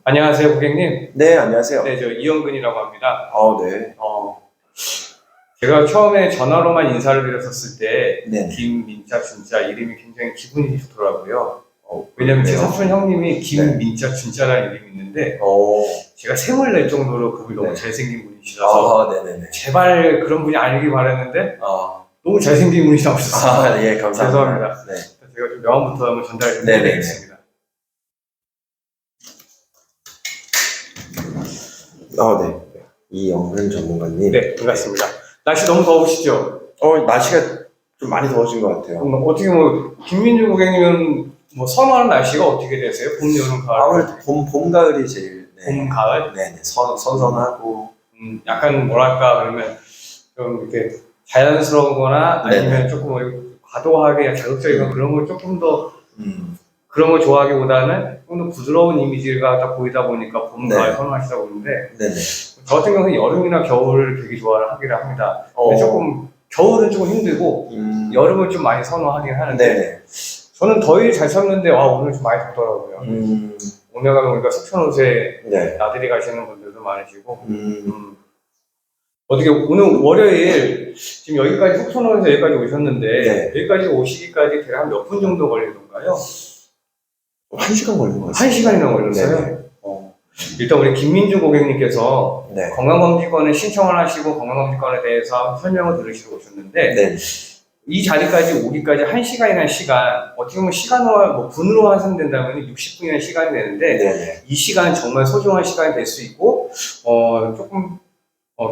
안녕하세요, 고객님. 네, 안녕하세요. 네, 저 이영근이라고 합니다. 네. 제가 처음에 전화로만 인사를 드렸었을 때, 네. 김민자, 준자 이름이 굉장히 기분이 좋더라고요. 왜냐면 제 그래요? 사촌 형님이 김민자, 준자라는 이름이 있는데, 제가 셈을 낼 정도로 그분이 너무 네. 잘생긴 분이시라서, 네네네. 제발 그런 분이 아니길 바랐는데, 너무 잘생긴 분이 나오셨어요. 예, 감사합니다. 죄송합니다. 네. 제가 좀 명함부터 한번 전달해 네네네. 드리겠습니다. 네. 이영근 전문가님. 네, 반갑습니다. 날씨 너무 더우시죠? 날씨가 좀 많이 더워진 것 같아요. 어떻게 김민주 고객님은 선호하는 날씨가 어떻게 되세요? 봄, 여름, 가을? 아무래도 봄, 가을이 제일. 네. 봄, 가을? 네네. 선선하고. 약간 뭐랄까, 그러면 좀 이렇게 자연스러운 거나 아니면 네네. 조금 과도하게 자극적이거나 그런 걸 조금 더 그런 걸 좋아하기보다는 좀 더 부드러운 이미지가 딱 보이다 보니까 봄, 네. 가을 선호하시다고 그러는데 네네. 저 같은 경우는 여름이나 겨울을 되게 좋아하긴 합니다. 근데 조금 겨울은 조금 힘들고 여름을 좀 많이 선호하긴 하는데 네네. 저는 더위 잘 참는데 오늘 좀 많이 덥더라고요. 오늘 가면 우리가 속천 옷에 네. 나들이 가시는 분들도 많으시고 어떻게 오늘 월요일 지금 여기까지 속천 옷에서 여기까지 오셨는데 네. 여기까지 오시기까지 대략 몇 분 정도 걸리던가요? 1시간 걸린 것 같아요. 1시간이나 걸렸어요? 네네. 일단 우리 김민주 고객님께서 네. 건강검진권을 신청을 하시고 건강검진권에 대해서 설명을 들으시러 오셨는데 네. 이 자리까지 오기까지 1시간이라는 시간, 어떻게 보면 시간으로 분으로 환산된다면 60분이라는 시간이 되는데 네네. 이 시간은 정말 소중한 시간이 될 수 있고 조금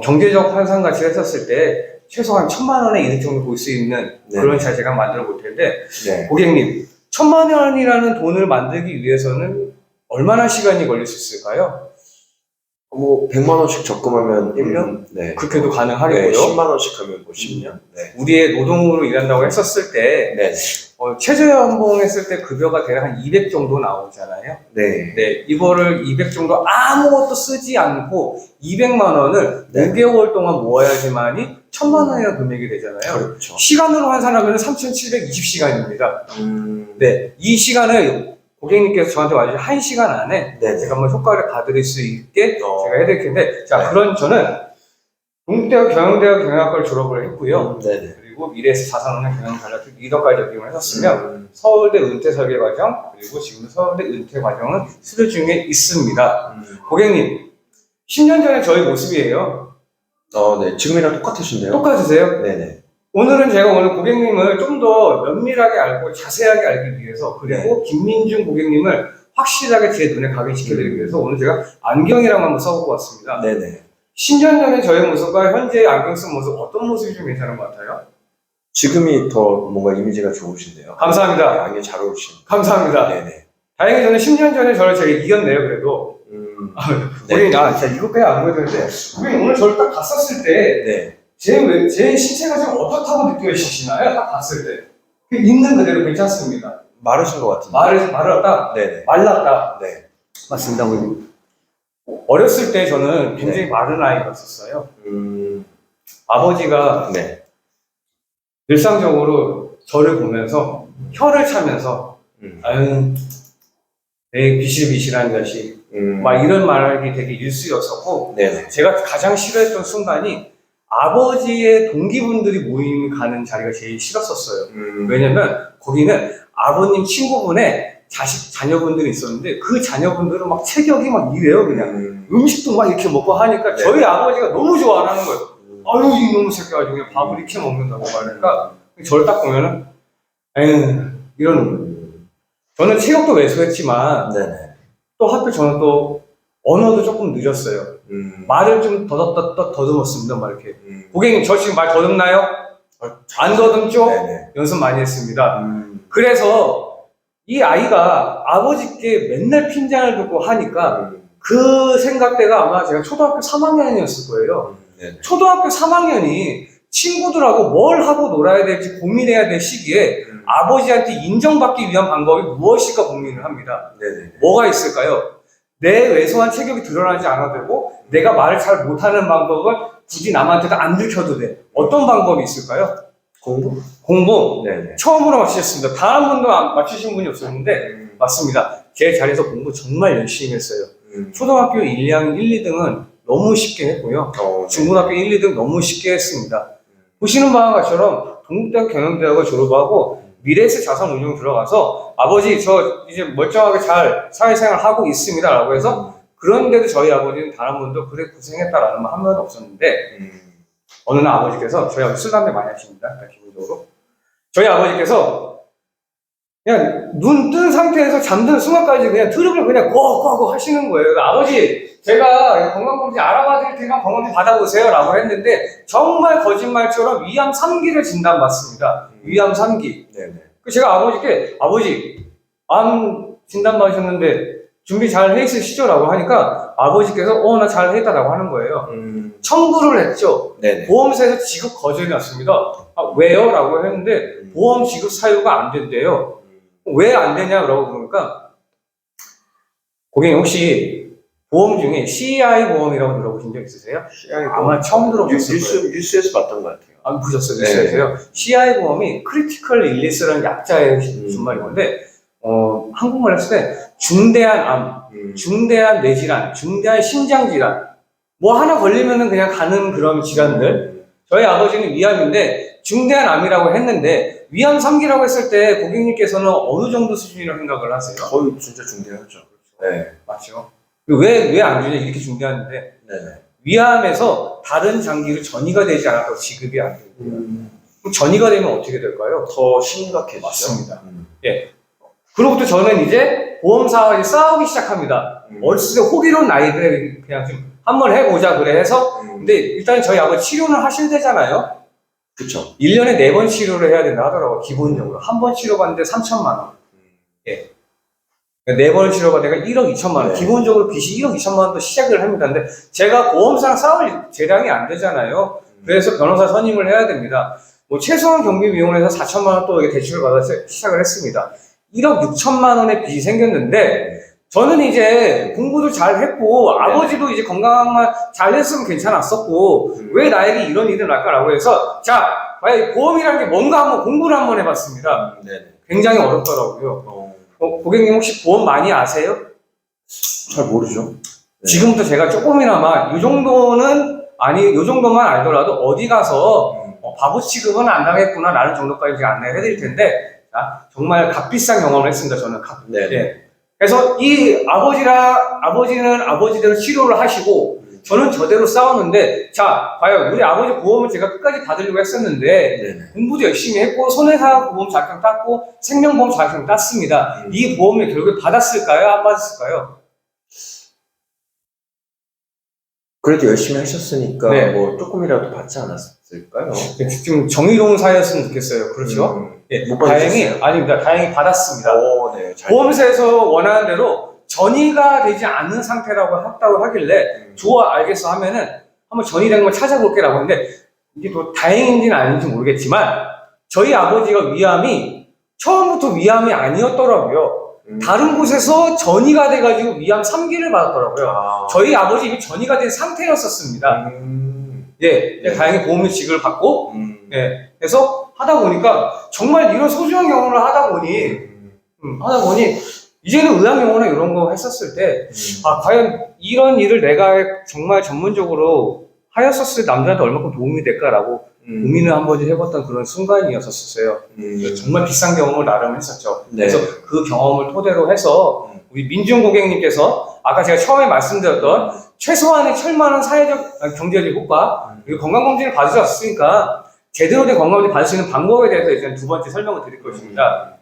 경제적 환산 가치를 했었을 때 최소한 1,000만 원의 이득 정도 볼 수 있는 네. 그런 자리 제가 만들어 볼 텐데 네. 고객님 1,000만 원이라는 돈을 만들기 위해서는 얼마나 시간이 걸릴 수 있을까요? 100만 원씩 적금하면 1년? 네. 그렇게도 가능하고요. 네, 10만 원씩 하면 10년? 네. 우리의 노동으로 일한다고 했었을 때 네. 최저연봉 했을 때 급여가 대략 한 200 정도 나오잖아요. 네. 네, 이거를 200 정도 아무것도 쓰지 않고 200만 원을 네. 5개월 동안 모아야지만이 1,000만 원이라는 금액이 되잖아요. 그렇죠. 시간으로 환산하면 3,720시간입니다. 네. 이 시간을 고객님께서 저한테 와주신 1시간 안에 네. 제가 한번 효과를 봐드릴 수 있게 제가 해드릴 텐데 자, 네. 그런 저는 동국대학 경영대학 경영학과를 졸업을 했고요. 네네. 그리고 미래에서 자산운용 경영전략 리더까지 적용을 했었으며 서울대 은퇴설계과정 그리고 지금도 서울대 은퇴과정은 수료 중에 있습니다. 고객님 10년 전에 저희 모습이에요. 네. 지금이랑 똑같으신데요? 똑같으세요? 네네. 오늘은 제가 오늘 고객님을 좀 더 면밀하게 알고 자세하게 알기 위해서 그리고 김민중 고객님을 확실하게 제 눈에 각인시켜드리기 위해서 오늘 제가 안경이랑 한번 써보고 왔습니다. 네네. 10년 전에 저의 모습과 현재 안경 쓴 모습 어떤 모습이 좀 괜찮은 것 같아요? 지금이 더 뭔가 이미지가 좋으신데요? 감사합니다. 네, 안경 잘 어울리십니다. 감사합니다. 네네. 다행히 저는 10년 전에 저를 제가 이겼네요, 그래도. 고객님, 제가 이것까지 안 보여드렸는데, 고객님 오늘 저를 딱 봤었을 때, 네. 제 신체가 좀 어떻다고 느껴지시나요? 딱 봤을 때. 있는 그대로 괜찮습니다. 마르신 것 같은데. 마르다, 네네. 말랐다. 네. 맞습니다, 고객님. 어렸을 때 저는 굉장히 네. 마른 아이였었어요. 아버지가 네. 일상적으로 저를 보면서 혀를 차면서 아유 내 비실비실한 자식 막 이런 말이 되게 일쑤였었고 네네. 제가 가장 싫어했던 순간이 아버지의 동기분들이 모임 가는 자리가 제일 싫었었어요. 왜냐면 거기는 아버님 친구분의 자녀분들이 있었는데 그 자녀분들은 막 체격이 막 이래요. 그냥 음식도 막 이렇게 먹고 하니까 네. 저희 아버지가 너무 좋아 안 하는 거예요. 아유 이놈의 새끼가 그냥 밥을 이렇게 먹는다고 말하니까 저를 딱 보면은 에휴 이런 저는 체격도 왜소했지만 네네. 또 하필 저는 또 언어도 조금 느렸어요. 말을 좀 더듬었습니다. 막 이렇게 고객님 저 지금 말 더듬나요? 안 더듬죠? 네네. 연습 많이 했습니다. 그래서 이 아이가 아버지께 맨날 핀잔을 듣고 하니까 그 생각대가 아마 제가 초등학교 3학년이었을 거예요. 네네. 초등학교 3학년이 친구들하고 뭘 하고 놀아야 될지 고민해야 될 시기에 아버지한테 인정받기 위한 방법이 무엇일까 고민을 합니다. 네네. 뭐가 있을까요? 내 왜소한 체격이 드러나지 않아도 되고 내가 말을 잘 못하는 방법을 굳이 남한테도 안 들켜도 돼. 어떤 방법이 있을까요? 공부? 네네. 처음으로 맞추셨습니다. 단 한 번도 맞추신 분이 없었는데 맞습니다. 제 자리에서 공부 정말 열심히 했어요. 초등학교 1, 2학년 1, 2등은 너무 쉽게 했고요. 중고등학교 1, 2등 너무 쉽게 했습니다. 보시는 바와 같이처럼 동국대학 경영대학을 졸업하고 미래에셋 자산운용 들어가서 아버지 저 이제 멀쩡하게 잘 사회생활 하고 있습니다 라고 해서 그런데도 저희 아버지는 단 한 번도 그래 고생했다라는 말 한 번도 없었는데 어느 날 아버지께서 저희 아버지 술 담배 많이 하십니다. 기본적으로 저희 아버지께서 그냥 눈 뜬 상태에서 잠든 순간까지 그냥 트립을 그냥 꽉꽉 하시는 거예요. 그러니까 아버지 제가 건강검진 알아봐 드릴 테니까 건강검진 받아보세요 라고 했는데 정말 거짓말처럼 위암 3기를 진단받습니다. 위암 3기. 제가 아버지께 아버지 암 진단받으셨는데 준비 잘 해 있으시죠? 라고 하니까 아버지께서 나 잘 해 있다라고 하는 거예요. 청구를 했죠. 보험사에서 지급 거절이 났습니다. 왜요? 라고 했는데 보험 지급 사유가 안 된대요. 왜 안 되냐고 그러니까 고객님 혹시 보험 중에 CI 보험이라고 들어보신 적 있으세요? CI 아마 처음 들어보셨을 거예요. 뉴스에서 봤던 것 같아요. 보셨어요? 뉴스에서요? CI 보험이 크리티컬 일리스라는 약자의 준말인 건데 한국말 했을 때 중대한 암, 중대한 뇌질환, 중대한 심장질환 뭐 하나 걸리면은 그냥 가는 그런 질환들. 저희 아버지는 위암인데 중대한 암이라고 했는데 위암 3기라고 했을 때 고객님께서는 어느 정도 수준이라고 생각을 하세요? 거의 진짜 중대하죠. 네. 맞죠. 왜 안 주냐 이렇게 중대한데 위암에서 다른 장기로 전이가 되지 않아도 지급이 안 되고요. 그럼 전이가 되면 어떻게 될까요? 더 심각해지죠. 맞습니다. 예. 그로부터 저는 이제 보험사와 싸우기 시작합니다. 어렸을 때 호기로운 나이들에 그냥 좀 한번 해보자 그래 해서 근데 일단 저희 아버지 치료는 하실 때잖아요. 그쵸. 1년에 4번 치료를 해야 된다 하더라고요. 기본적으로. 한 번 치료받는데 3천만 원. 예. 4번 치료받으니까 1억 2천만 원. 기본적으로 빚이 1억 2천만 원도 시작을 합니다. 근데 제가 보험사랑 싸울 재량이 안 되잖아요. 그래서 변호사 선임을 해야 됩니다. 뭐 최소한 경비 비용을 해서 4천만 원 또 이게 대출을 받아서 시작을 했습니다. 1억 6천만 원의 빚이 생겼는데 저는 이제 공부도 잘 했고 아버지도 이제 건강만 잘 했으면 괜찮았었고 왜 나에게 이런 일이 날까라고 해서 자 과연 보험이라는 게 뭔가 한번 공부를 한번 해봤습니다. 굉장히 어렵더라고요. 고객님 혹시 보험 많이 아세요? 잘 모르죠. 지금부터 제가 조금이나마 이 정도는 요 정도만 알더라도 어디 가서 바보 취급은 안 당했구나 라는 정도까지 제가 안내를 해드릴 텐데 정말 값비싼 경험을 했습니다. 저는 예. 그래서 이 아버지는 아버지대로 치료를 하시고 저는 저대로 싸웠는데 자 과연 우리 아버지 보험을 제가 끝까지 받으려고 했었는데 공부도 열심히 했고 손해사 보험 자격증 땄고 생명보험 자격증 땄습니다. 이 보험을 결국에 받았을까요? 안 받았을까요? 그래도 열심히 하셨으니까 뭐 조금이라도 받지 않았을까요? 좀 정의로운 사회였으면 좋겠어요. 그렇죠? 못 받으셨어요? 아닙니다. 다행히 받았습니다. 잘 보험사에서 원하는 대로 전이가 되지 않는 상태라고 했다고 하길래 좋아 알겠어 하면은 한번 전이된 걸 찾아볼게라고 했는데 이게 또 다행인지는 아닌지 모르겠지만 저희 아버지가 위암이 처음부터 위암이 아니었더라고요. 다른 곳에서 전이가 돼가지고 위암 3기를 받았더라고요. 저희 아버지 이미 전이가 된 상태였었습니다. 다행히 보험료 지급을 받고 그래서 하다 보니까 정말 이런 소중한 경험을 하다 보니 이제는 의학용어나 이런 거 했었을 때 과연 이런 일을 내가 정말 전문적으로 하였었을 때 남자한테 얼마큼 도움이 될까라고 고민을 한 번 해봤던 그런 순간이었었어요. 정말 비싼 경험을 나름 했었죠. 그래서 그 경험을 토대로 해서 우리 민중 고객님께서 아까 제가 처음에 말씀드렸던 최소한의 철만한 사회적, 경제적 효과 그리고 건강검진을 받으셨으니까 제대로 된 건강검진 받을 수 있는 방법에 대해서 이제 두 번째 설명을 드릴 것입니다.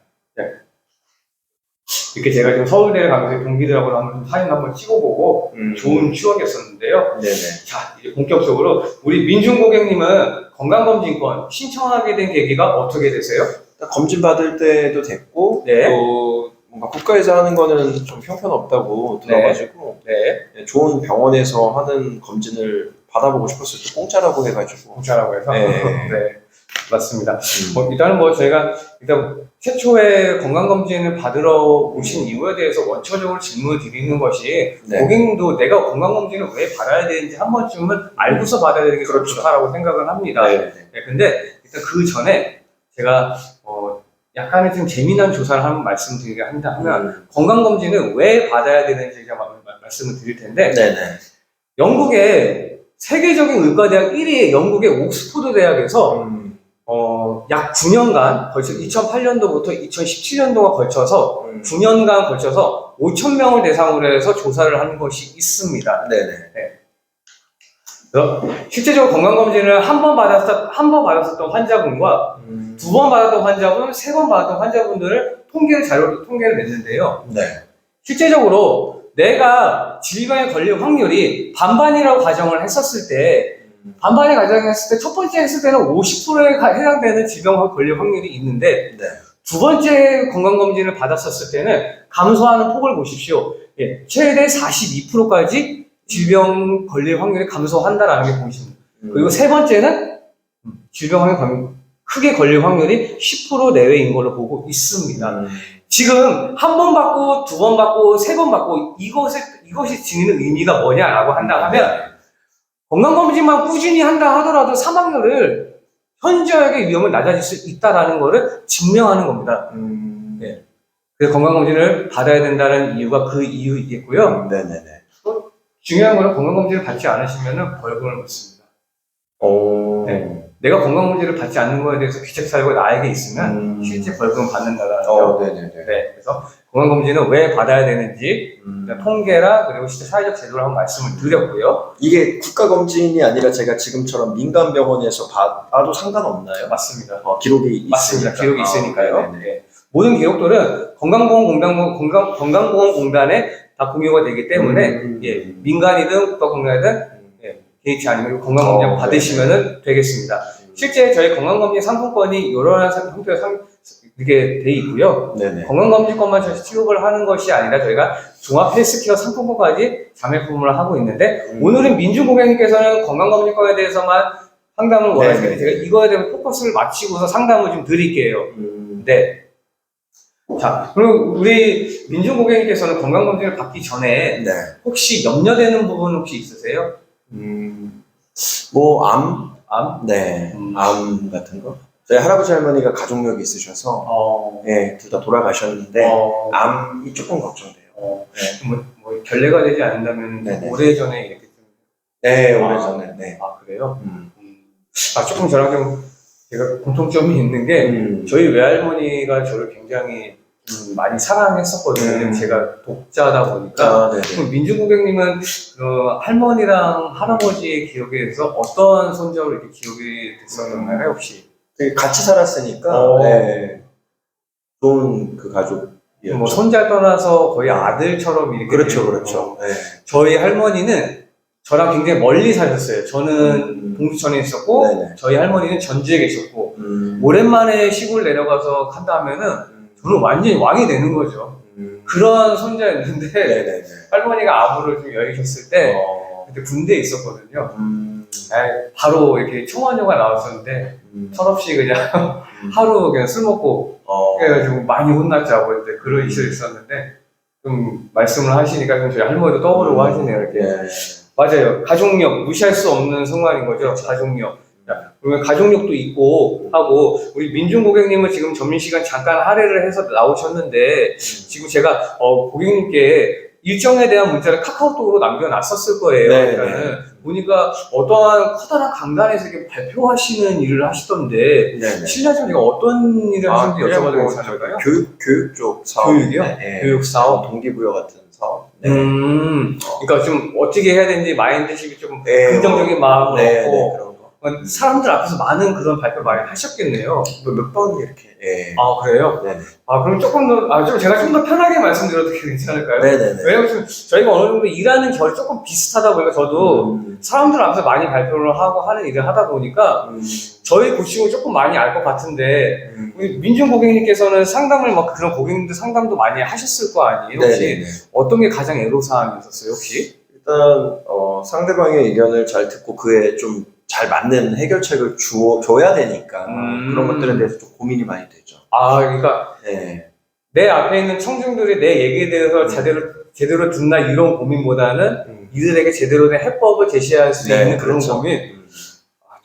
이렇게 제가 지금 서울대를 가면서 동기들하고 한번 사진 한번 찍어보고 좋은 추억이었었는데요. 자, 이제 본격적으로 우리 민중 고객님은 건강검진권 신청하게 된 계기가 어떻게 되세요? 검진 받을 때도 됐고 또 뭔가 국가에서 하는 거는 좀 형편없다고 들어가지고 좋은 병원에서 하는 검진을 받아보고 싶었어요. 또 공짜라고 해가지고. 공짜라고 해서? 맞습니다. 일단은 저희가 일단 최초의 건강검진을 받으러 오신 이유에 대해서 원초적으로 질문을 드리는 것이 고객님도 내가 건강검진을 왜 받아야 되는지 한 번쯤은 알고서 받아야 되는 게 좋다라고 생각을 합니다. 근데 일단 그 전에 제가 약간의 좀 재미난 조사를 한번 말씀드리려 한다 하면 건강검진은 왜 받아야 되는지 제가 말씀을 드릴 텐데 네네. 영국의 세계적인 의과대학 1위 영국의 옥스포드 대학에서 약 9년간 걸쳐 2008년도부터 2017년도가 걸쳐서 9년간 걸쳐서 5,000명을 대상으로 해서 조사를 한 것이 있습니다. 네네. 네. 그래서 실제적으로 건강검진을 한 번 받았었던 환자분과 2번 받았던 환자분, 3번 받았던 환자분들을 통계를 냈는데요. 네. 실제적으로 내가 질병에 걸릴 확률이 반반이라고 가정을 했었을 때, 반반에 가정했을 때 첫 번째 했을 때는 50%에 해당되는 질병에 걸릴 확률이 있는데, 네. 두 번째 건강검진을 받았었을 때는 감소하는 폭을 보십시오. 예, 최대 42%까지 질병 걸릴 확률이 감소한다라는 게 보이십니다. 그리고 세 번째는 질병 확률이 크게 걸릴 확률이 10% 내외인 걸로 보고 있습니다. 지금 한 번 받고, 2번 받고, 3번 받고 이것이 지니는 의미가 뭐냐라고 한다 하면 건강검진만 꾸준히 한다 하더라도 사망률을 현저하게 위험을 낮아질 수 있다라는 것을 증명하는 겁니다. 네. 그래서 건강검진을 받아야 된다는 이유가 그 이유이겠고요. 네네네. 중요한 거는 건강검진을 받지 않으시면 벌금을 묻습니다. 네. 내가 건강검진을 받지 않는 거에 대해서 귀책사유가 나에게 있으면 실제 벌금을 받는다라는 거. 네네네. 네. 그래서 건강검진은 왜 받아야 되는지 통계라 그리고 실제 사회적 제도를 한번 말씀을 드렸고요. 이게 국가검진이 아니라 제가 지금처럼 민간병원에서 봐도 상관없나요? 맞습니다. 기록이 맞습니다. 있으니까. 기록이 있으니까요. 네네. 네. 모든 기록들은 건강보험공단에 다 공유가 되기 때문에 예, 민간이든 국가공단이든 예, 개의치 아니면 건강검진 받으시면 되겠습니다. 실제 저희 건강검진 상품권이 이런 형태로 이렇게 돼 있고요. 네네. 건강검진권만 취급을 하는 것이 아니라 저희가 종합 헬스케어 상품권까지 자매품을 하고 있는데 오늘은 민준 고객님께서는 건강검진권에 대해서만 상담을 원하시는데 제가 이거에 대한 포커스를 맞추고서 상담을 좀 드릴게요. 네. 자, 그럼 우리 민준 고객님께서는 건강검진을 받기 전에 네. 혹시 염려되는 부분 혹시 있으세요? 뭐 암? 네. 암 같은 거. 저희 할아버지 할머니가 가족력이 있으셔서 예, 둘 다 돌아가셨는데 암이 조금 걱정돼요. 네. 뭐 결례가 되지 않는다면 네네. 오래전에 이렇게 좀 네, 오래전에. 네. 아 그래요? 조금 저랑 좀 제가 공통점이 있는 게 저희 외할머니가 저를 굉장히 많이 사랑했었거든요. 제가 독자다 보니까. 그럼 민준 고객님은 할머니랑 할아버지의 기억에 대해서 어떤 손자로 이렇게 기억이 됐었나요, 혹시? 같이 살았으니까 네. 좋은 그 가족. 뭐 손자 떠나서 거의 아들처럼 이렇게. 그렇죠. 네. 저희 할머니는 저랑 굉장히 멀리 사셨어요. 저는 동두천에 있었고 네네. 저희 할머니는 전주에 계셨고 오랜만에 시골 내려가서 한다면은 저는 완전히 왕이 되는 거죠. 그런 손자였는데 네네네. 할머니가 아부를 좀 여의셨을 때 그때 군대에 있었거든요. 바로 이렇게 청원료가 나왔었는데 철없이 그냥 하루 그냥 술 먹고 그래가지고 많이 혼났죠. 아버지 때 그런 이슈가 있었는데 좀 말씀을 하시니까 좀 저희 할머니도 떠오르고 하시네요. 이렇게. 맞아요. 가족력 무시할 수 없는 순간인 거죠. 가족력. 그러면 가족력도 있고 하고 우리 민준 고객님은 지금 점심시간 잠깐 할애를 해서 나오셨는데 지금 제가 고객님께 일정에 대한 문자를 카카오톡으로 남겨놨었을 거예요. 그러니까는 보니까 어떠한 커다란 강단에서 이렇게 발표하시는 일을 하시던데 실례지만 제가 어떤 일을 하시는지 여쭤봐도 괜찮을까요? 교육 쪽 사업. 교육이요? 교육 사업? 동기부여 같은 사업. 그러니까 좀 어떻게 해야 되는지 마인드십이 좀 긍정적인 마음을 얻고 그런 거. 사람들 앞에서 많은 그런 발표 많이 하셨겠네요. 몇 번 이렇게. 아 그래요? 네네. 그럼 조금 더 좀 제가 좀 더 편하게 말씀드려도 괜찮을까요? 네네네. 왜냐면 지금 저희가 어느 정도 일하는 결이 조금 비슷하다 보니까 저도 사람들 앞에서 많이 발표를 하고 하는 일을 하다 보니까 저희 고충을 조금 많이 알 것 같은데 우리 민준 고객님께서는 상담을 막 그런 고객님들 상담도 많이 하셨을 거 아니에요? 혹시 네네네. 어떤 게 가장 애로사항이었어요 혹시? 일단 상대방의 의견을 잘 듣고 그에 좀 잘 맞는 해결책을 줘야 되니까 그런 것들에 대해서 좀 고민이 많이 되죠. 그러니까 내 앞에 있는 청중들이 내 얘기에 대해서 제대로 듣나 이런 고민보다는 이들에게 제대로 된 해법을 제시할 수 있는 그런 고민.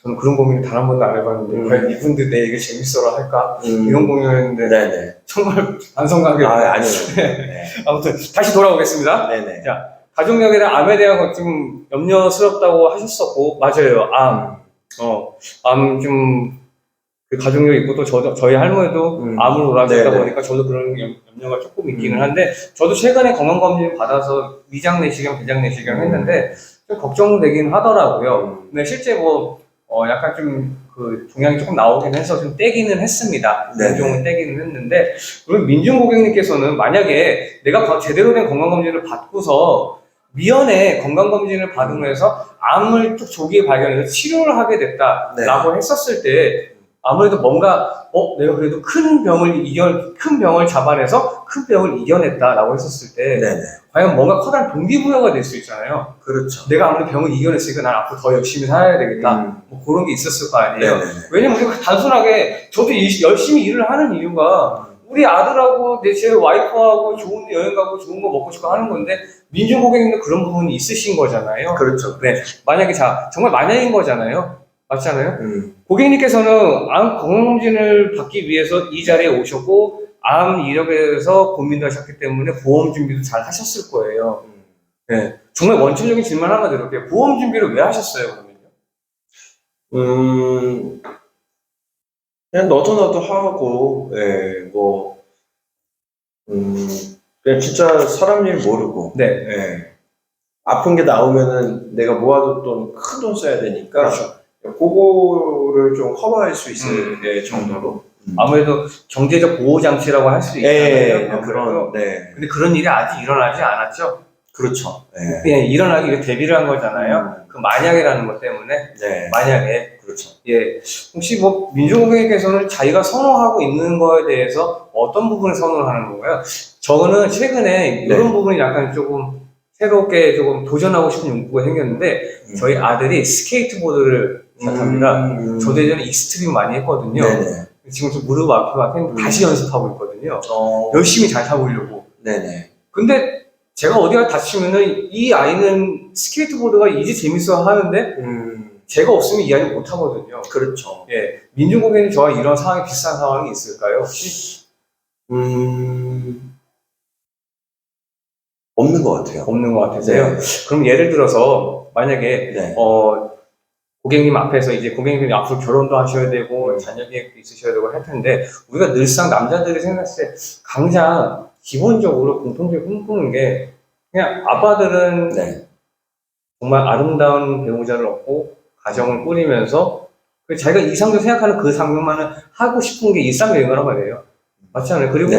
저는 그런 고민을 단 한 번도 안 해봤는데 과연 이분들 내 얘기 재밌어라 할까 이런 고민을 했는데 정말 반성하게 아니요. 네. 아무튼 다시 돌아오겠습니다. 네네. 자, 가족력에 대한 암에 대한 좀 염려스럽다고 하셨었고 맞아요. 암 좀 그 가족력 있고 또 저희 할머니도 암으로 돌아가셨다 보니까 저도 그런 염려가 조금 있기는 한데 저도 최근에 건강검진 받아서 위장 내시경, 대장 내시경 했는데 좀 걱정되긴 하더라고요. 근데 실제 약간 좀 그 종양이 조금 나오긴 해서 좀 떼기는 했습니다. 종은 떼기는 했는데 그럼 민중 고객님께서는 만약에 내가 제대로 된 건강검진을 받고서 미연에 건강검진을 받으면서 암을 또 조기에 발견해서 치료를 하게 됐다라고 했었을 때 아무래도 뭔가 내가 그래도 큰 병을 잡아내서 큰 병을 이겨냈다라고 했었을 때 과연 뭔가 커다란 동기부여가 될 수 있잖아요. 그렇죠. 내가 아무리 병을 이겨냈으니까 난 앞으로 더 열심히 살아야 되겠다. 그런 게 있었을 거 아니에요. 왜냐면 우리가 단순하게 저도 열심히 일을 하는 이유가 우리 아들하고 제 와이프하고 좋은 데 여행 가고 좋은 거 먹고 싶고 하는 건데 민중 고객님도 그런 부분이 있으신 거잖아요. 그렇죠. 네. 만약에 정말 만약인 거잖아요. 맞잖아요. 고객님께서는 암 건강검진을 받기 위해서 이 자리에 오셨고 암 이력에 대해서 고민도 하셨기 때문에 보험 준비도 잘 하셨을 거예요. 네. 정말 원천적인 질문 하나 드릴게요. 보험 준비를 왜 하셨어요, 그러면요? 그냥 너도 하고, 그냥 진짜 사람 일 모르고, 아픈 게 나오면은 내가 모아뒀던 큰 돈 써야 되니까, 그렇죠. 그거를 좀 커버할 수 있을 정도로. 아무래도 경제적 보호장치라고 할 수 있잖아요. 근데 그런 일이 아직 일어나지 않았죠? 그렇죠. 그냥 일어나기 위해 대비를 한 거잖아요. 그 만약이라는 것 때문에. 만약에. 그렇죠. 혹시 민중 고객님께서는 자기가 선호하고 있는 거에 대해서 어떤 부분을 선호를 하는 건가요? 저는 최근에 이런 부분이 약간 조금 새롭게 조금 도전하고 싶은 욕구가 생겼는데 저희 아들이 스케이트보드를 시작합니다. 저도 예전에 익스트림 많이 했거든요. 지금 좀 무릎 아프고 다시 연습하고 있거든요. 열심히 잘 타보려고. 근데 제가 어디가 다치면은 이 아이는 스케이트보드가 이제 재밌어 하는데 제가 없으면 이 아이는 못 하거든요. 그렇죠. 민중 고객님 저와 이런 상황이 비슷한 상황이 있을까요? 혹시? 없는 것 같아요. 없는 것 같으세요? 그럼 예를 들어서 만약에 고객님 앞에서 이제 고객님이 앞으로 결혼도 하셔야 되고 자녀 계획도 있으셔야 되고 할 텐데 우리가 늘상 남자들이 생각했을 때 가장 기본적으로 공통적으로 꿈꾸는 게 그냥 아빠들은 정말 아름다운 배우자를 얻고 가정을 꾸리면서 자기가 이상적으로 생각하는 그 상황만은 하고 싶은 게 일상여행이란 말이에요. 맞지 않아요? 그리고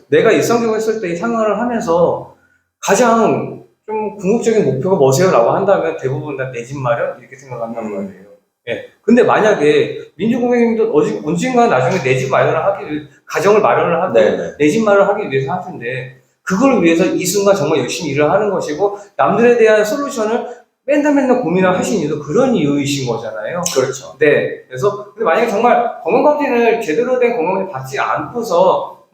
내가 일상적으로 했을 때 이 상황을 하면서 가장 좀 궁극적인 목표가 뭐세요라고 한다면 대부분 다 내 집 마련 이렇게 생각한단 말이에요. 근데 만약에 민중 고객님도 언젠가 나중에 내 집 마련을 하기 위해 가정을 마련을 하고 내 집 마련을 하기 위해서 할 텐데 그걸 위해서 이 순간 정말 열심히 일을 하는 것이고 남들에 대한 솔루션을 맨날 고민을 하신 이유도 그런 이유이신 거잖아요. 그렇죠. 그래서 근데 만약에 정말 건강검진을 제대로 된 건강검진 받지 않고서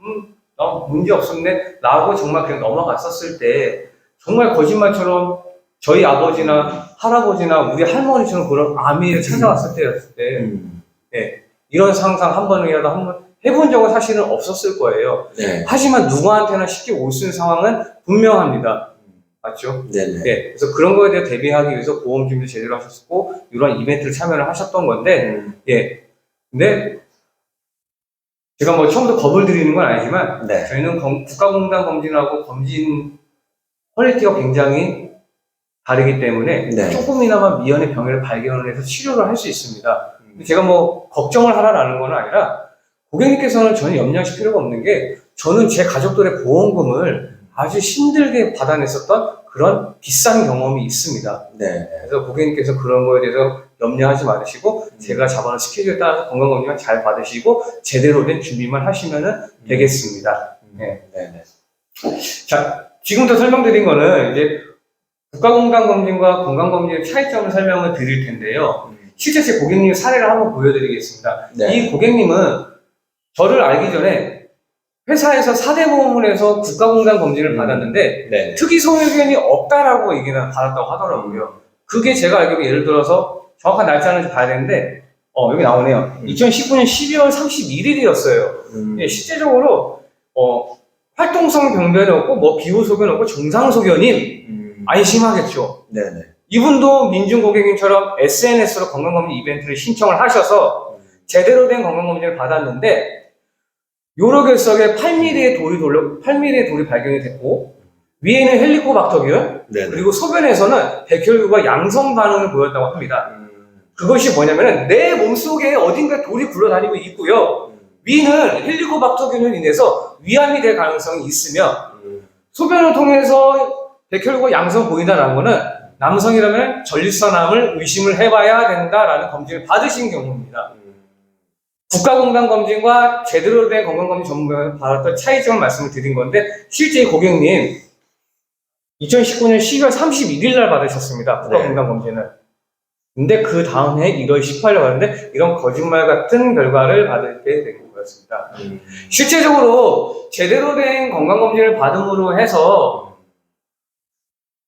문제 없었네 라고 정말 그냥 넘어갔었을 때 정말 거짓말처럼 저희 아버지나 할아버지나 우리 할머니처럼 그런 암이 찾아왔을 때였을 때 이런 상상 한 번이라도 한번 해본 적은 사실은 없었을 거예요. 하지만 누구한테나 쉽게 올 수 있는 상황은 분명합니다. 맞죠? 그래서 그런 거에 대해 대비하기 위해서 보험 준비를 제대로 하셨고 이런 이벤트를 참여를 하셨던 건데 근데 제가 처음부터 겁을 드리는 건 아니지만 저희는 국가공단 검진하고 검진 퀄리티가 굉장히 다르기 때문에 조금이나마 미연의 병을 발견을 해서 치료를 할 수 있습니다. 제가 걱정을 하라는 건 아니라 고객님께서는 전혀 염려하실 필요가 없는 게 저는 제 가족들의 보험금을 아주 힘들게 받아냈었던 그런 비싼 경험이 있습니다. 그래서 고객님께서 그런 거에 대해서 염려하지 마시고 제가 잡아놓은 스케줄에 따라서 건강검진만 잘 받으시고 제대로 된 준비만 하시면 되겠습니다. 자, 지금부터 설명드린 거는 이제 국가공단 검진과 건강검진의 차이점을 설명을 드릴 텐데요. 실제 제 고객님 사례를 한번 보여드리겠습니다. 이 고객님은 저를 알기 전에 회사에서 4대 보험을 해서 국가공단 검진을 받았는데 특이 소유견이 없다라고 얘기는 받았다고 하더라고요. 그게 제가 알기로 예를 들어서 정확한 날짜는 봐야 되는데 여기 나오네요. 2019년 12월 31일이었어요. 예, 실제적으로, 활동성 병변이 없고, 뭐, 비후 소견 없고, 정상 소견임. 안심하겠죠. 네네. 이분도 민중 고객님처럼 SNS로 건강검진 이벤트를 신청을 하셔서 제대로 된 건강검진을 받았는데, 요로결석에 8mm의 돌이 발견이 됐고, 위에는 헬리코박터균, 네네. 그리고 소변에서는 백혈구가 양성 반응을 보였다고 합니다. 그것이 뭐냐면은 내 몸속에 어딘가 돌이 굴러다니고 있고요. 위는 헬리코박터균으로 인해서 위암이 될 가능성이 있으며 소변을 통해서 백혈구가 양성 보인다는 거는 남성이라면 전립선암을 의심을 해봐야 된다라는 검진을 받으신 경우입니다. 국가건강검진과 제대로 된 건강검진 전문가가 받았던 차이점을 말씀을 드린 건데 실제 고객님 2019년 12월 31일 날 받으셨습니다. 국가건강검진을. 근데 그 다음 해 1월 18일 받았는데 이런 거짓말 같은 결과를 받게 된 거였습니다. 실제적으로 제대로 된 건강검진을 받음으로 해서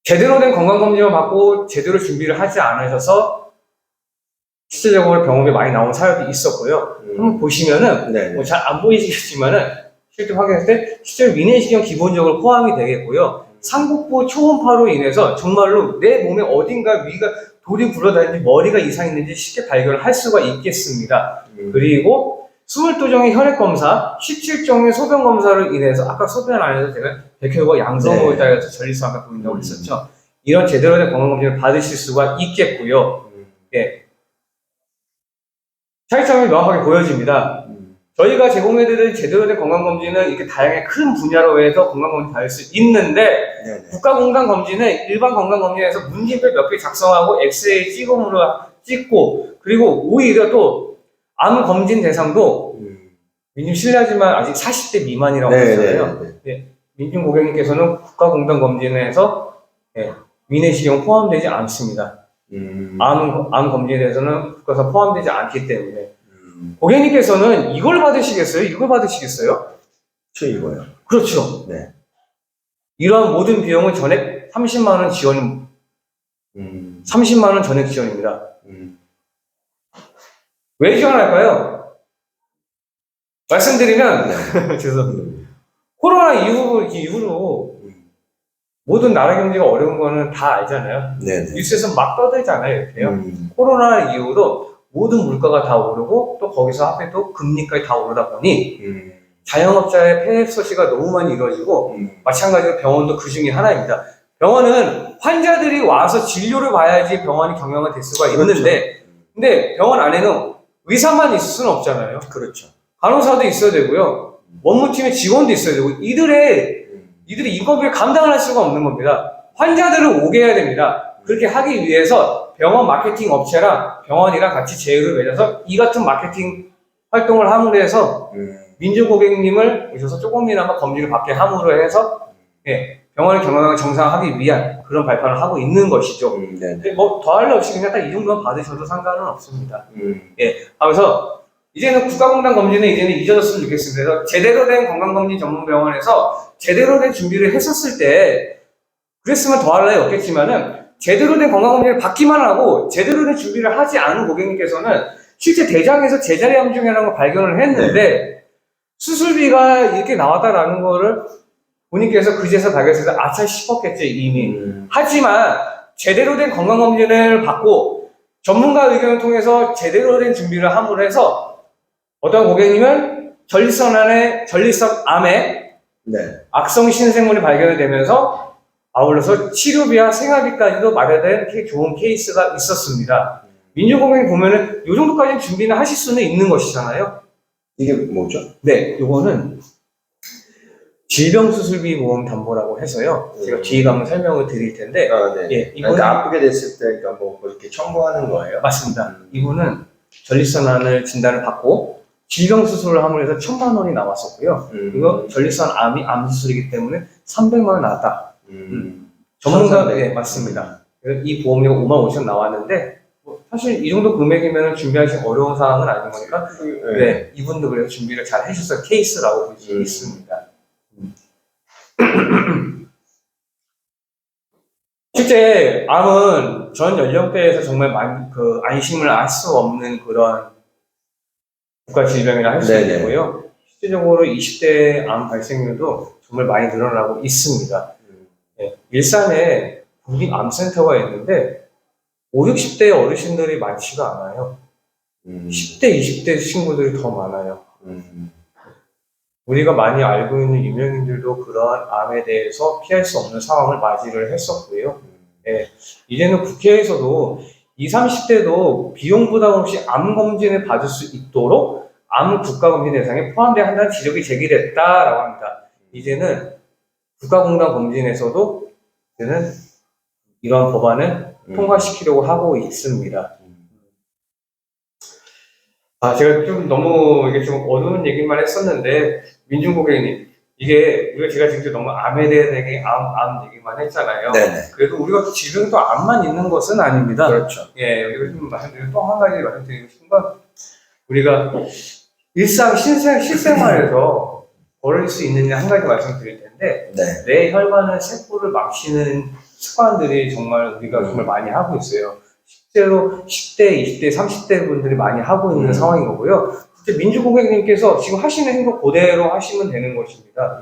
제대로 된 건강검진을 받고 제대로 준비를 하지 않으셔서 실제적으로 병원에 많이 나온 사례도 있었고요. 한번 보시면은 뭐 잘 안 보이시겠지만은 실제 확인할 때 실제 위내시경 기본적으로 포함이 되겠고요. 상복부 초음파로 인해서 정말로 내 몸에 어딘가 위가 돌이 굴러다니는지 머리가 이상 있는지 쉽게 발견을 할 수가 있겠습니다. 그리고 22종의 혈액검사, 17종의 소변검사로 인해서 아까 소변 안에서 제가 백혈구가 양성으로 따라서 전립선암가 보인다고 했었죠. 이런 제대로 된 건강검진을 받으실 수가 있겠고요. 예. 차이점이 명확하게 보여집니다. 저희가 제공해드린 제대로 된 건강검진은 이렇게 다양한 큰 분야로 해서 건강검진 받을 수 있는데 국가건강검진은 일반 건강검진에서 문진표 몇 개 작성하고 엑스레이 찍음으로 찍고 그리고 오히려 또 암검진 대상도 민중 실례하지만 아직 40대 미만이라고 하잖아요. 민중 고객님께서는 국가건강검진에서 위내시경 포함되지 않습니다. 암 검진에 대해서는 국가에서 포함되지 않기 때문에 고객님께서는 이걸 받으시겠어요? 이걸 받으시겠어요? 저 이거요. 그렇죠. 네. 이러한 모든 비용은 전액 30만 원 지원, 30만 원 전액 지원입니다. 왜 지원할까요? 말씀드리면 죄송합니다. 코로나 이후로 모든 나라 경제가 어려운 거는 다 알잖아요. 뉴스에서 막 떠들잖아요. 이렇게요. 코로나 이후로 모든 물가가 다 오르고 또 거기서 하필 또 금리까지 다 오르다 보니 자영업자의 폐업 소식가 너무 많이 이루어지고 마찬가지로 병원도 그 중에 하나입니다. 병원은 환자들이 와서 진료를 봐야지 병원이 경영이 될 수가 있는데 근데 병원 안에는 의사만 있을 수는 없잖아요. 그렇죠. 간호사도 있어야 되고요. 원무팀의 직원도 있어야 되고 이들이 인건비를 감당을 할 수가 없는 겁니다. 환자들을 오게 해야 됩니다. 그렇게 하기 위해서 병원 마케팅 업체랑 병원이랑 같이 제휴를 맺어서 이 같은 마케팅 활동을 함으로 해서 민중 고객님을 오셔서 조금이나마 검진을 받게 함으로 해서 병원의 경영을 정상화하기 위한 그런 발판을 하고 있는 것이죠. 뭐 더할 나 없이 그냥 딱 이 정도만 받으셔도 상관은 없습니다. 하면서 이제는 국가건강검진은 이제는 잊어졌으면 좋겠습니다. 그래서 제대로 된 건강검진 전문병원에서 제대로 된 준비를 했었을 때 그랬으면 더할 나위 없겠지만은 제대로 된 건강검진을 받기만 하고 제대로 된 준비를 하지 않은 고객님께서는 실제 대장에서 제자리 함증이라는 걸 발견을 했는데 수술비가 이렇게 나왔다라는 거를 본인께서 그제서 발견해서 아차 싶었겠죠 이미. 하지만 제대로 된 건강검진을 받고 전문가 의견을 통해서 제대로 된 준비를 함으로 해서 어떤 고객님은 전립선암에 악성 신생물이 발견이 되면서 아울러서 치료비와 생활비까지도 마련된 좋은 케이스가 있었습니다. 민중고객님 보면은 이 정도까지는 준비는 하실 수는 있는 것이잖아요. 이게 뭐죠? 네, 요거는 질병수술비 보험 담보라고 해서요. 제가 뒤에 가면 설명을 드릴 텐데, 이거는 아프게 됐을 때, 그러니까 뭐 이렇게 청구하는 거예요? 맞습니다. 이분은 전립선암을 진단을 받고 질병수술을 함으로 해서 1,000만 원이 나왔었고요. 그리고 전립선암이 암수술이기 때문에 300만 원 나왔다. 전문가, 맞습니다. 이 보험료가 55,000원 나왔는데, 사실 이 정도 금액이면 준비하기 어려운 상황은 아닌 거니까, 이분도 그래서 준비를 잘 해주셔서 케이스라고 볼 수 있습니다. 실제 암은 전 연령대에서 정말 많이 안심을 할 수 없는 그런 국가질병이라 할 수 네네. 있고요. 실질적으로 20대 암 발생률도 정말 많이 늘어나고 있습니다. 일산에 국립암센터가 있는데 5, 60대 어르신들이 많지가 않아요. 10대, 20대 친구들이 더 많아요. 우리가 많이 알고 있는 유명인들도 그러한 암에 대해서 피할 수 없는 상황을 맞이를 했었고요. 이제는 국회에서도 20, 30대도 비용 부담 없이 암 검진을 받을 수 있도록 암 국가검진 대상에 포함되어 한다는 지적이 제기됐다라고 합니다. 이제는 국가공단 검진에서도 이제는 이런 법안을 통과시키려고 하고 있습니다. 제가 좀 너무 이게 좀 어두운 얘기만 했었는데, 민중 고객님, 이게 제가 지금 너무 암에 대해 암 얘기만 했잖아요. 네네. 그래도 우리가 질병도 암만 있는 것은 아닙니다. 그렇죠. 우리가 좀 말씀드리고 또 한 가지 말씀드리고 싶은 건, 우리가 실생활에서 벌일 수 있는 한 가지 말씀드릴 텐데, 내 혈관은 세포를 막히는 습관들이 정말 우리가 정말 많이 하고 있어요. 실제로 10대, 20대, 30대 분들이 많이 하고 있는 상황인 거고요. 민주 고객님께서 지금 하시는 행동 그대로 하시면 되는 것입니다.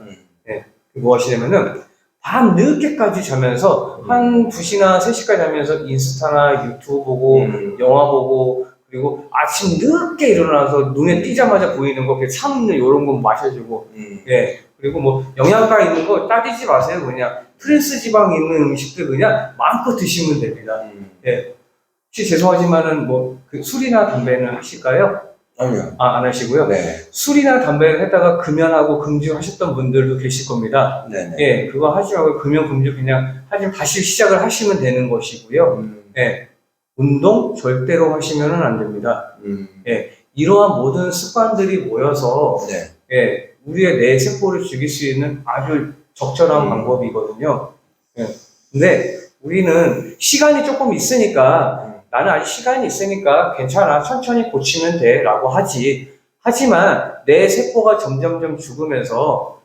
뭐 하시냐면은 밤 늦게까지 자면서 한 2시나 3시까지 자면서 인스타나 유튜브 보고 영화 보고 그리고 아침 늦게 일어나서 눈에 띄자마자 보이는 거 참는 이런 거 마셔주고 그리고 뭐 영양가 있는 거 따지지 마세요. 그냥 트랜스 지방 있는 음식들 그냥 마음껏 드시면 됩니다. 혹시 죄송하지만은 뭐 술이나 담배는 하실까요? 아니요. 안 하시고요. 술이나 담배를 했다가 금연하고 금주하셨던 분들도 계실 겁니다. 그거 하지 말고 금연 금주 그냥 다시 시작을 하시면 되는 것이고요. 운동 절대로 하시면은 안 됩니다. 이러한 모든 습관들이 모여서 우리의 뇌 세포를 죽일 수 있는 아주 적절한 방법이거든요. 근데 우리는 시간이 조금 있으니까 나는 아직 시간이 있으니까 괜찮아 천천히 고치면 돼 라고 하지. 하지만 내 세포가 점점점 죽으면서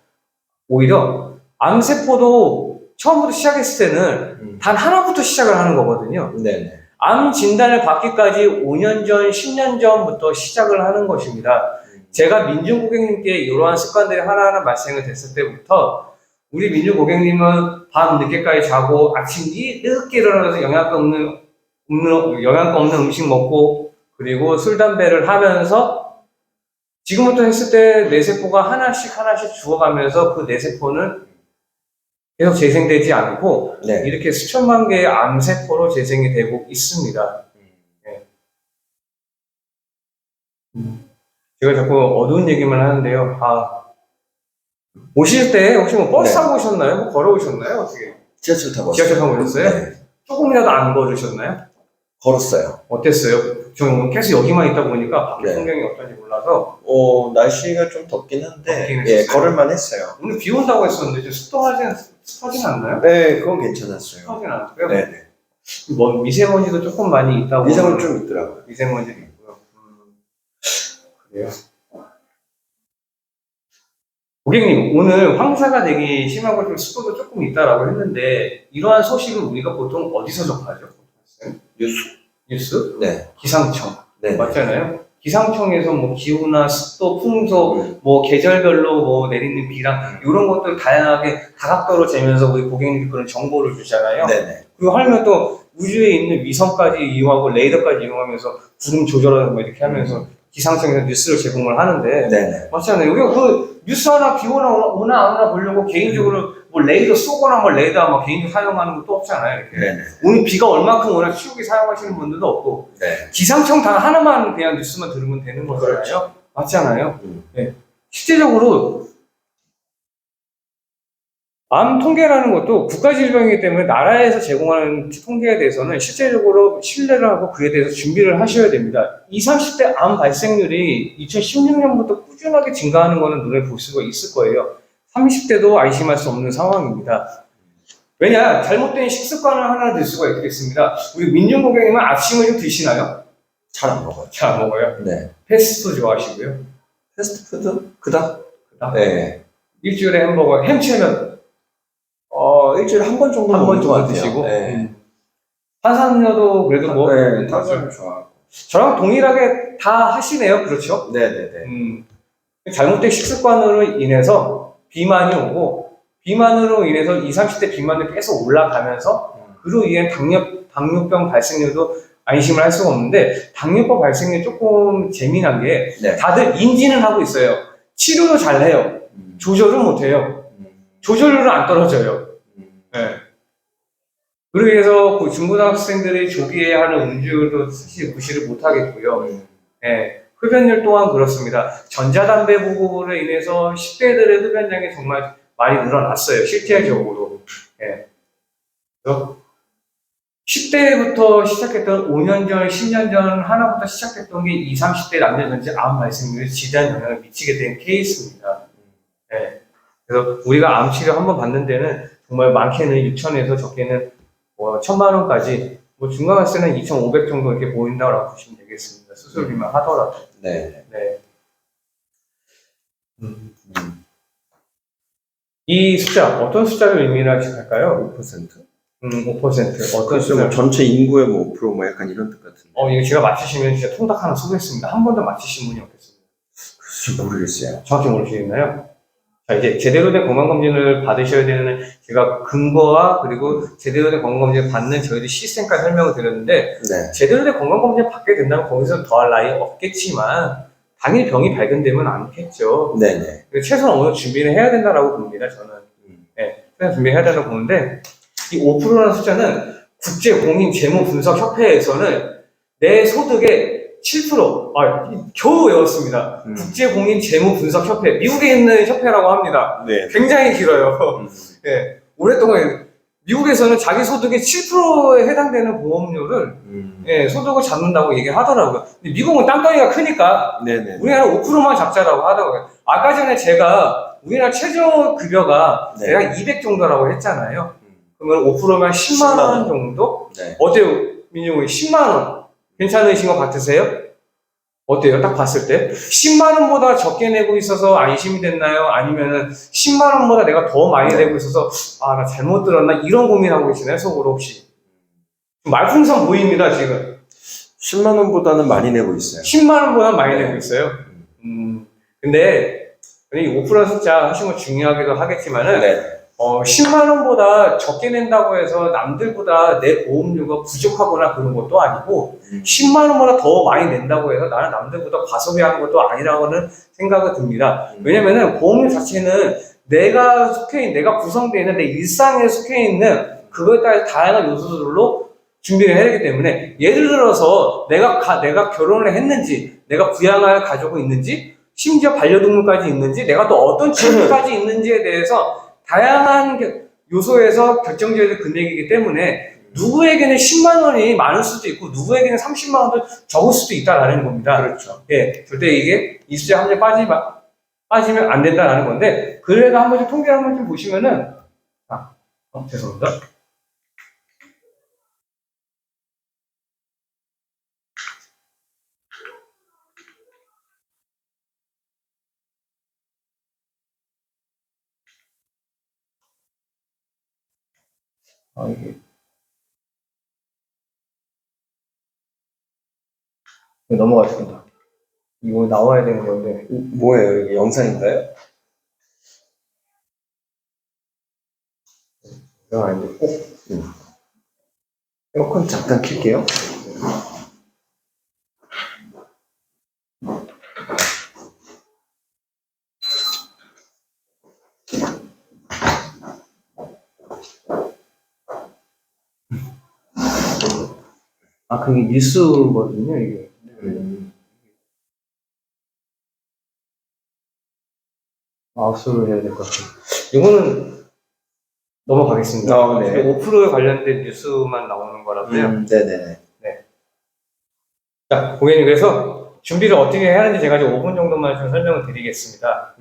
오히려 암세포도 처음부터 시작했을 때는 단 하나부터 시작을 하는 거거든요. 암 진단을 받기까지 5년 전, 10년 전부터 시작을 하는 것입니다. 제가 민중 고객님께 이러한 습관들이 하나하나 발생을 됐을 때부터 우리 민중 고객님은 밤 늦게까지 자고 아침 늦게 일어나서 영양가 없는 음식 먹고 그리고 술, 담배를 하면서 지금부터 했을 때 뇌세포가 하나씩 죽어가면서 그 뇌세포는 계속 재생되지 않고 이렇게 수천만 개의 암세포로 재생이 되고 있습니다. 제가 자꾸 어두운 얘기만 하는데요. 오실 때 혹시 뭐 버스 타고 오셨나요? 뭐 걸어오셨나요? 어떻게? 지하철 타고 지하철 타고 오셨어요? 조금이라도 안 걸으셨나요? 걸었어요. 어땠어요? 저는 계속 여기만 있다 보니까 밖에 풍경이 어떤지 몰라서. 날씨가 좀 덥긴 한데, 걸을만 했어요. 오늘 비 온다고 했었는데, 좀 습하진 않나요? 네, 그건 괜찮았어요. 습하진 않고요. 뭐, 미세먼지도 조금 많이 있다고. 미세먼지 좀 있더라고요. 미세먼지도 있고요. 그래요. 고객님, 오늘 황사가 되게 심하고 좀 습도도 조금 있다라고 했는데, 이러한 소식을 우리가 보통 어디서 접하죠? 뉴스? 기상청. 맞잖아요? 기상청에서 뭐 기후나 습도, 풍속, 뭐 계절별로 뭐 내리는 비랑 이런 것들 다양하게 다각도로 재면서 우리 고객님들 그런 정보를 주잖아요. 그리고 하면 또 우주에 있는 위성까지 이용하고 레이더까지 이용하면서 구름 조절하는 거 이렇게 하면서 기상청에서 뉴스를 제공을 하는데 맞잖아요. 우리가 그 뉴스 하나 비 오나 안 오나 보려고 개인적으로 뭐 레이더 쏘거나 뭐 레이더 뭐 개인적으로 사용하는 것도 없잖아요. 이렇게. 오늘 비가 얼만큼 오나 치우기 사용하시는 분들도 없고 기상청 단 하나만 그냥 뉴스만 들으면 되는 거잖아요. 맞잖아요. 실제적으로 암 통계라는 것도 국가질병이기 때문에 나라에서 제공하는 통계에 대해서는 실제적으로 신뢰를 하고 그에 대해서 준비를 하셔야 됩니다. 20, 30대 암 발생률이 2016년부터 꾸준하게 증가하는 것은 눈에 볼 수가 있을 거예요. 30대도 안심할 수 없는 상황입니다. 왜냐? 잘못된 식습관을 하나 들 수가 있겠습니다. 우리 민중 고객님은 아침을 좀 드시나요? 잘 안 먹어요. 잘 안 먹어요? 패스트푸드 좋아하시고요? 패스트푸드? 그닥? 일주일에 햄버거, 햄치면 일주일에 한 번 정도 드시고 탄산음료도 그래도 뭐 탄산음료 좋아하고 저랑 동일하게 다 하시네요. 그렇죠? 네네네. 잘못된 식습관으로 인해서 비만이 오고, 비만으로 인해서 20, 30대 비만이 계속 올라가면서, 그로 인해 당뇨병 발생률도 안심을 할 수가 없는데, 당뇨병 발생률이 조금 재미난 게, 네. 다들 인지는 하고 있어요. 치료도 잘 해요. 조절은 못 해요. 조절률은 안 떨어져요. 네. 그러기 위해서 그 중고등학생들이 조기에 하는 음주도 사실 무시를 못 하겠고요. 네. 흡연율 또한 그렇습니다. 전자담배 보급으로 인해서 10대들의 흡연량이 정말 많이 늘어났어요. 실제적으로. 네. 그래서 10대부터 시작했던 5년 전, 10년 전 하나부터 시작했던 게 20, 30대 남녀 전체 암 발생률에 지대한 영향을 미치게 된 케이스입니다. 네. 그래서 우리가 암 치료 한번 받는 데는 정말 많게는 6천에서 적게는 1,000만 원까지, 중간 갔을 때는 2,500 정도 이렇게 보인다고 보시면 되겠습니다. 수술비만 하더라도. 네. 네. 이 숫자, 어떤 숫자를 의미할까요? 5%? 5%. 어떤 글쎄, 뭐 전체 인구의 뭐 5% 뭐 약간 이런 뜻 같은데. 이거 제가 맞히시면 진짜 통닭 하나 쏘겠습니다. 한 번도 맞히신 분이 없겠습니다. 글쎄, 모르겠어요. 정확히 모르시겠나요? 자, 이제 제대로 된 건강검진을 받으셔야 되는, 제가 근거와 그리고 제대로 된 건강검진을 받는 저희들 시스템까지 설명을 드렸는데, 네. 제대로 된 건강검진을 받게 된다면 거기서 더할 나위 없겠지만, 당일 병이 발견되면 않겠죠. 네네. 최소한 오늘 준비를 해야 된다라고 봅니다, 저는. 네, 최소한 준비해야 된다고 보는데, 이 5%라는 숫자는 국제공인재무분석협회에서는 내 소득의 7%, 겨우 외웠습니다. 국제공인재무분석협회, 미국에 있는 협회라고 합니다. 네. 굉장히 길어요. 네, 오랫동안 미국에서는 자기 소득의 7%에 해당되는 보험료를 소득을 잡는다고 얘기하더라고요. 근데 미국은 땅덩이가 크니까 네네. 우리나라 5%만 잡자라고 하더라고요. 아까 전에 제가 우리나라 최저급여가 네. 내가 200 정도라고 했잖아요. 그러면 5%면 10만 원 정도? 네. 어때요? 민용이 10만 원. 괜찮으신 것 같으세요? 어때요? 딱 봤을 때? 10만 원보다 적게 내고 있어서 안심이 됐나요? 아니면은 10만 원보다 내가 더 많이 내고 있어서 나 잘못 들었나? 이런 고민하고 계시나요? 속으로 혹시? 말풍선 보입니다, 지금. 10만 원보다는 많이 내고 있어요. 10만 원보다 많이 내고 있어요. 근데 이 5% 숫자 하신 건 중요하기도 하겠지만은 네. 10만 원보다 적게 낸다고 해서 남들보다 내 보험료가 부족하거나 그런 것도 아니고 10만 원보다 더 많이 낸다고 해서 나는 남들보다 과소비하는 것도 아니라고는 생각이 듭니다. 왜냐면은 보험료 자체는 내가 구성되어 있는 내 일상에 속해 있는 그거에 따라 다양한 요소들로 준비를 해야 되기 때문에, 예를 들어서 내가 결혼을 했는지, 내가 부양할 가족이 있는지, 심지어 반려동물까지 있는지, 내가 또 어떤 취미까지 있는지에 대해서 다양한 요소에서 결정지어야 될 금액이기 때문에 누구에게는 10만 원이 많을 수도 있고 누구에게는 30만 원도 적을 수도 있다라는 겁니다. 그렇죠. 예, 절대 이게 이 숫자 한 번에 빠지면 안 된다라는 건데, 그래도 한 번씩 통계를 한 번 좀 보시면은 죄송합니다. 이게 넘어갔습니다. 이거 나와야 되는 건데. 뭐예요? 이게 영상인가요? 이거 아닌데 꼭 에어컨 잠깐 킬게요. 그게 뉴스거든요, 이게. 마우스로 해야 될 것 같아요. 이거는 넘어가겠습니다. 네. 5%에 관련된 뉴스만 나오는 거라서요. 네네. 네. 자, 고객님, 그래서 준비를 어떻게 해야 하는지 제가 이제 5분 정도만 좀 설명을 드리겠습니다.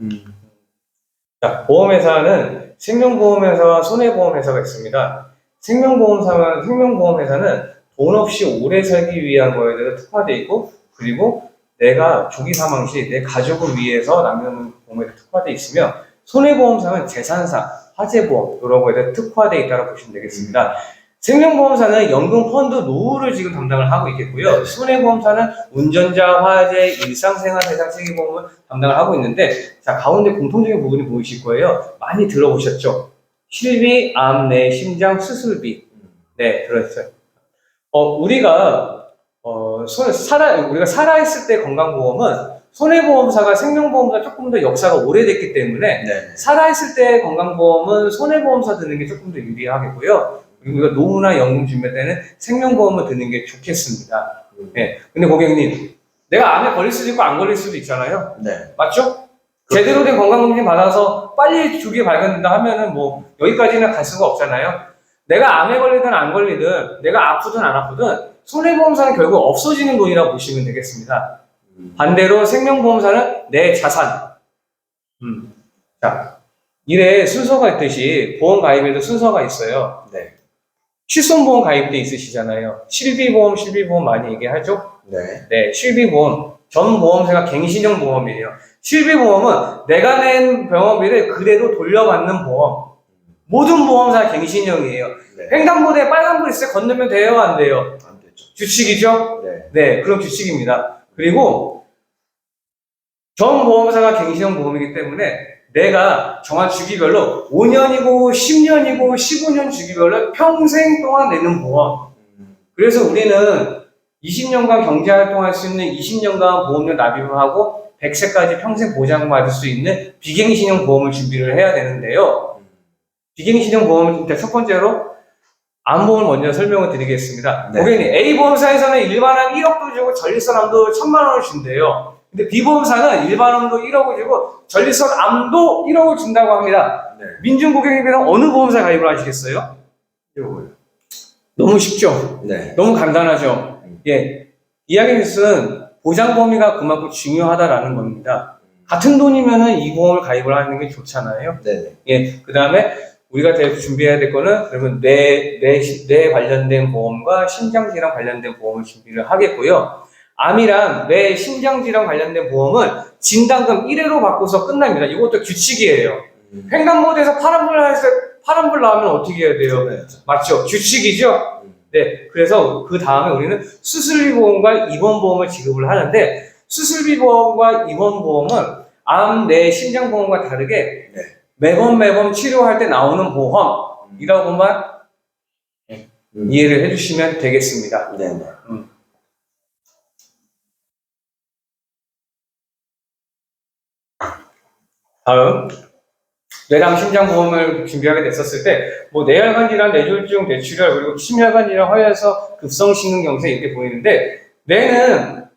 자, 보험회사는 생명보험회사와 손해보험회사가 있습니다. 생명보험회사는 돈 없이 오래 살기 위한 거에 대해서 특화되어 있고, 그리고 내가 조기 사망 시 내 가족을 위해서 남겨놓은 보험에 특화되어 있으며, 손해보험사는 재산사, 화재보험 이런 거에 대해 특화되어 있다고 보시면 되겠습니다. 생명보험사는 연금 펀드 노후를 지금 담당을 하고 있겠고요. 손해보험사는 운전자, 화재, 일상생활 대상 책임보험을 담당을 하고 있는데, 자, 가운데 공통적인 부분이 보이실 거예요. 많이 들어보셨죠? 실비, 암, 내, 심장, 수술비. 네, 들었어요. 우리가 살아있을 때 건강보험은 손해보험사가 생명보험보다 조금 더 역사가 오래됐기 때문에 살아있을 때 건강보험은 손해보험사 드는 게 조금 더 유리하겠고요. 그리고 우리가 노후나 연금 준비할 때는 생명보험을 드는 게 좋겠습니다. 네. 근데 고객님, 내가 암에 걸릴 수도 있고 안 걸릴 수도 있잖아요. 네. 맞죠? 제대로 된 건강검진 받아서 빨리 주기에 발견된다 하면은 뭐 여기까지는 갈 수가 없잖아요. 내가 암에 걸리든 안 걸리든 내가 아프든 안 아프든 손해보험사는 결국 없어지는 돈이라고 보시면 되겠습니다. 반대로 생명보험사는 내 자산. 자, 일에 순서가 있듯이 보험 가입에도 순서가 있어요. 네. 실손보험 가입돼 있으시잖아요. 실비보험, 실비보험 많이 얘기하죠? 네. 실비보험. 전 보험사가 갱신형 보험이에요. 실비보험은 내가 낸 병원비를 그대로 돌려받는 보험. 모든 보험사 갱신형이에요. 횡단보도에 빨간불 있을 때 건너면 돼요, 안 돼요? 안 되죠. 규칙이죠? 네, 그런 규칙입니다. 그리고 전 보험사가 갱신형 보험이기 때문에 내가 정한 주기별로 5년이고 10년이고 15년 주기별로 평생 동안 내는 보험. 그래서 우리는 20년간 경제활동할 수 있는 20년간 보험료 납입을 하고 100세까지 평생 보장받을 수 있는 비갱신형 보험을 준비를 해야 되는데요. 비갱신형 보험은 일단 첫 번째로 암보험을 먼저 설명을 드리겠습니다. 고객님, A보험사에서는 일반암 1억도 주고 전립선암도 1,000만 원을 준대요. 근데 B보험사는 일반암도 1억을 주고 전립선암도 1억을 준다고 합니다. 민중 고객님께서 어느 보험사 가입을 하시겠어요? 이거요. 너무 쉽죠? 너무 간단하죠? 예. 이야기의 뜻은 보장 범위가 그만큼 중요하다라는 겁니다. 같은 돈이면은 이 보험을 가입을 하는 게 좋잖아요. 예. 그 다음에 우리가 준비해야 될 거는 그러면 뇌 관련된 보험과 심장질환 관련된 보험을 준비를 하겠고요. 암이랑 뇌 심장질환 관련된 보험은 진단금 1회로 받고서 끝납니다. 이것도 규칙이에요. 횡단보도에서 파란불 나오면 어떻게 해야 돼요? 맞죠? 규칙이죠? 네. 그래서 그 다음에 우리는 수술비 보험과 입원보험을 지급을 하는데 수술비 보험과 입원보험은 암, 뇌, 심장보험과 다르게 매번 치료할 때 나오는 보험이라고만 이해를 해주시면 되겠습니다. 다음, 뇌랑 심장보험을 준비하게 됐었을 때, 뭐, 뇌혈관 질환, 뇌졸중, 뇌출혈, 그리고 심혈관 질환, 허여에서 급성심근경색 이렇게 보이는데, 뇌는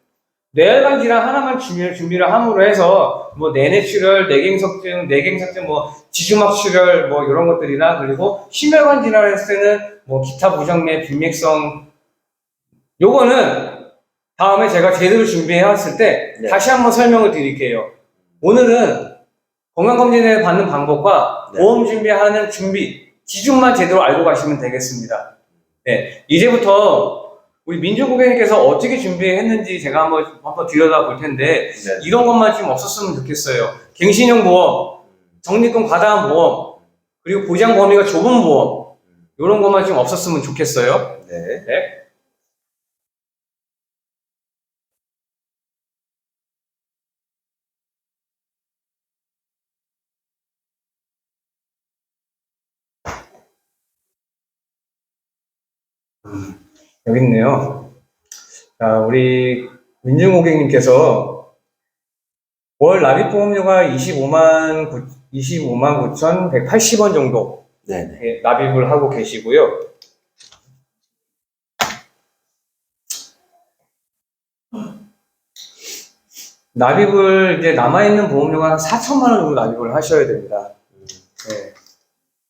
뇌혈관 질환 하나만 준비를 함으로 해서, 뭐, 내뇌출혈, 뇌경색증, 뭐, 지주막출혈, 뭐, 이런 것들이나, 그리고 심혈관 질환을 했을 때는, 뭐, 기타 부정맥, 빈맥성, 요거는 다음에 제가 제대로 준비해왔을 때, 다시 한번 설명을 드릴게요. 오늘은 건강검진을 받는 방법과 보험 준비하는 기준만 제대로 알고 가시면 되겠습니다. 네. 이제부터 우리 민주 고객님께서 어떻게 준비했는지 제가 한번 들여다 볼 텐데, 이런 것만 좀 없었으면 좋겠어요. 갱신형 보험, 적립금 과다한 보험, 그리고 보장 범위가 좁은 보험, 이런 것만 좀 없었으면 좋겠어요. 네. 여기 있네요. 자, 우리 민중 고객님께서 월 납입보험료가 25만 9,180원 정도 납입을 하고 계시고요. 납입을 이제 남아있는 보험료가 한 4천만 원 정도 납입을 하셔야 됩니다. 네.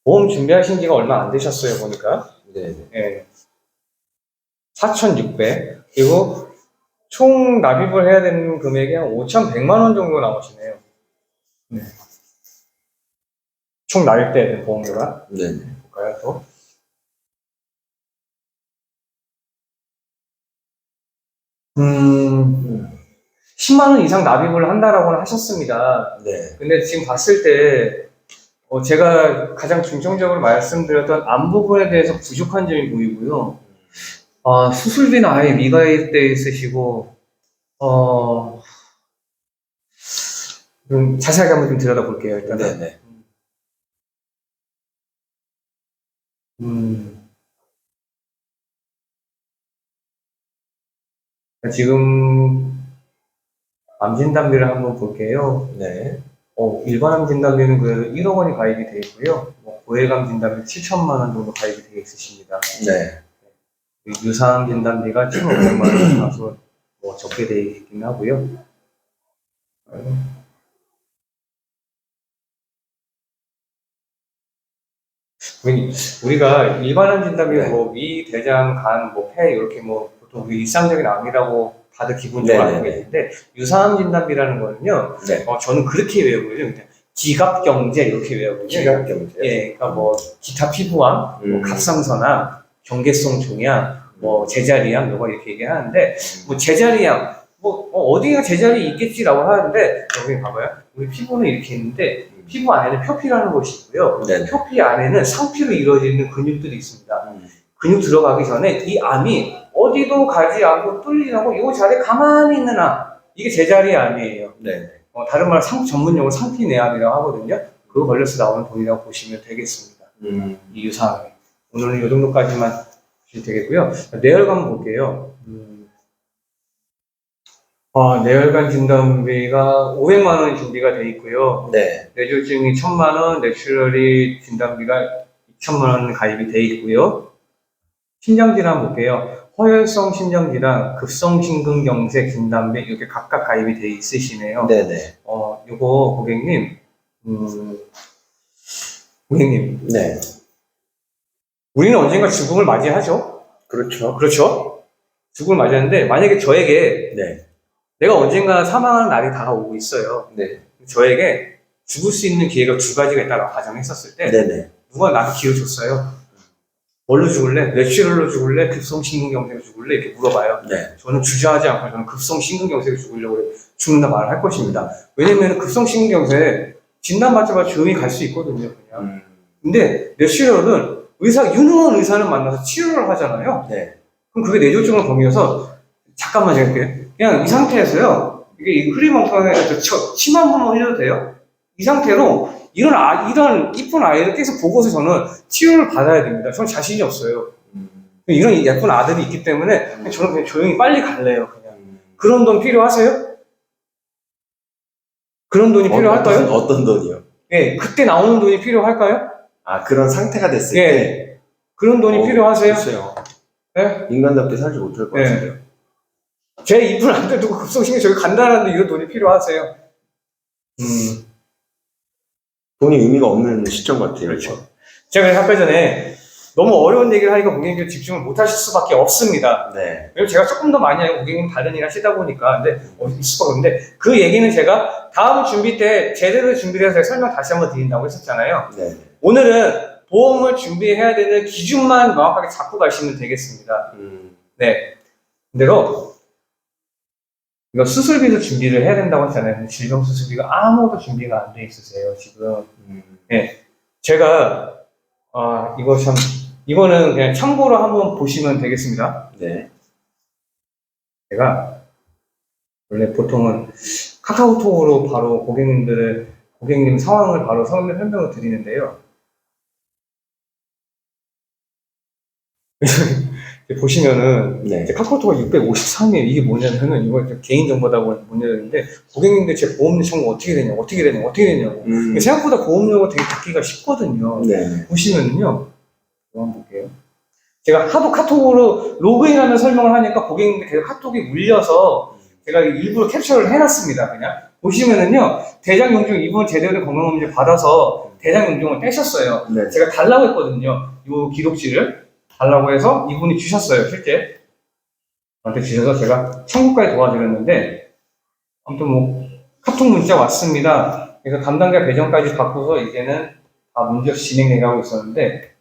보험 준비하신 지가 얼마 안 되셨어요, 보니까. 네. 4,600. 그리고 총 납입을 해야 되는 금액이 한 5,100만 원 정도 나오시네요. 네. 총 납입돼야 되는 보험료가. 볼까요, 또? 음, 10만 원 이상 납입을 한다라고는 하셨습니다. 근데 지금 봤을 때 제가 가장 중점적으로 말씀드렸던 앞 부분에 대해서 부족한 점이 보이고요. 수술비는 아예 미가입돼 있으시고, 좀 자세하게 한번 좀 들여다볼게요, 일단은. 네네. 지금, 암 진단비를 한번 볼게요. 네. 일반 암 진단비는 그래도 1억 원이 가입이 되어 있고요. 고액암 진단비 7천만 원 정도 가입이 되어 있으십니다. 네. 유사암 진단비가 1,500만 원 정도 적게 되어 있긴 하고요. 우리가 일반암 진단비 네. 위, 대장, 간, 폐 이렇게 보통 우리 일상적인 암이라고 다들 기본적으로 알고 있는데 유사암 진단비라는 거는요. 네. 저는 그렇게 외우거든요. 그냥 기갑경제 이렇게 외우거든요. 기갑경제. 예, 그러니까 기타 피부암, 갑상선암, 경계성 종양, 제자리암 요거 이렇게 얘기하는데 제자리암 어디가 제자리 있겠지라고 하는데 여기 봐봐요. 우리 피부는 이렇게 있는데 피부 안에는 표피라는 것이 있고요. 네. 표피 안에는 상피로 이루어지는 근육들이 있습니다. 근육 들어가기 전에 이 암이 어디도 가지 않고 뚫리고 이 자리에 가만히 있는 암, 이게 제자리 암이에요. 네. 다른 말로 전문용어로 상피내암이라고 하거든요. 그거 걸려서 나오는 돈이라고 보시면 되겠습니다. 이 유사암이. 오늘은 이 정도까지만 보시면 되겠고요. 뇌혈관 볼게요. 뇌혈관 진단비가 500만 원이 준비가 되어 있고요. 네. 뇌졸중이 1,000만 원, 내추럴리 진단비가 2,000만 원 가입이 되어 있고요. 심장질환 볼게요. 허혈성 심장질환, 급성심근경색 진단비 이렇게 각각 가입이 되어 있으시네요. 네네. 요거 고객님, 고객님. 네. 우리는 언젠가 죽음을 맞이하죠. 그렇죠. 그렇죠. 죽음을 맞이하는데 만약에 저에게 네. 내가 언젠가 사망하는 날이 다가오고 있어요. 네. 저에게 죽을 수 있는 기회가 두 가지가 있다고 가정했었을 때 네네. 누가 나한테 기회를 줬어요. 뭘로 죽을래? 내추럴로 죽을래? 급성심근경색으로 죽을래? 이렇게 물어봐요. 네. 저는 주저하지 않고 저는 급성심근경색으로 죽으려고 죽는다 말을 할 것입니다. 왜냐면 급성심근경색 진단받자마자 조용히 갈 수 있거든요. 그냥. 근데 내추럴은 유능한 의사는 만나서 치료를 하잖아요. 네. 그럼 그게 뇌졸중을 범위여서 잠깐만 제가 그냥 이 상태에서요. 이게 흐림 엉뚱하게 침 한 번만 흘려도 돼요? 이 상태로 이런 이쁜 아이를 계속 보고서 저는 치료를 받아야 됩니다. 저는 자신이 없어요. 이런 예쁜 아들이 있기 때문에 저는 그냥 조용히 빨리 갈래요. 그냥. 그런 돈 필요하세요? 그런 돈이 필요할까요? 어떤 돈이요? 예, 그때 나오는 돈이 필요할까요? 그런 상태가 됐을 예. 때. 그런 돈이 필요하세요? 글쎄요. 예? 인간답게 살지 못할 것 같은데요. 제 이쁜 아들 두고 급성심이 저기 간다는데 이런 돈이 필요하세요? 돈이 의미가 없는 시점 같아요. 그렇죠. 제가 아까 전에 너무 어려운 얘기를 하니까 고객님들 집중을 못 하실 수밖에 없습니다. 네. 왜냐면 제가 조금 더 많이 알고 고객님 다른 일 하시다 보니까 있을 수가 없는데 그 얘기는 제가 다음 준비 때 제대로 준비를 해서 설명 다시 한번 드린다고 했었잖아요. 네. 오늘은 보험을 준비해야 되는 기준만 명확하게 잡고 가시면 되겠습니다. 네. 그대로 이거 수술비도 준비를 해야 된다고 했잖아요. 질병 수술비가 아무것도 준비가 안 돼 있으세요, 지금. 네. 제가, 이거는 그냥 참고로 한번 보시면 되겠습니다. 네. 제가, 원래 보통은 카카오톡으로 바로 고객님 상황을 바로 설명을 드리는데요. 보시면은 네. 카카오톡가 653이에요. 이게 뭐냐면은 이거 개인정보다고 뭐냐는데 고객님들 제 보험료 청구 어떻게 되냐고 생각보다 보험료가 되게 받기가 쉽거든요. 네. 보시면은요. 한번 볼게요. 제가 하도 카톡으로 로그인하면 설명을 하니까 고객님들 계속 카톡이 물려서 제가 일부러 캡처를 해놨습니다. 그냥 보시면은요. 대장용중 이분 제대로 된 건강검진 받아서 대장용중을 떼셨어요. 네. 제가 달라고 했거든요. 이 기록지를 달라고 해서 이분이 주셨어요. 실제 저한테 주셔서 제가 청구까지 도와드렸는데 아무튼 카톡 문자 왔습니다. 그래서 담당자 배정까지 받고서 이제는 다 문제없이 진행해가고 있었는데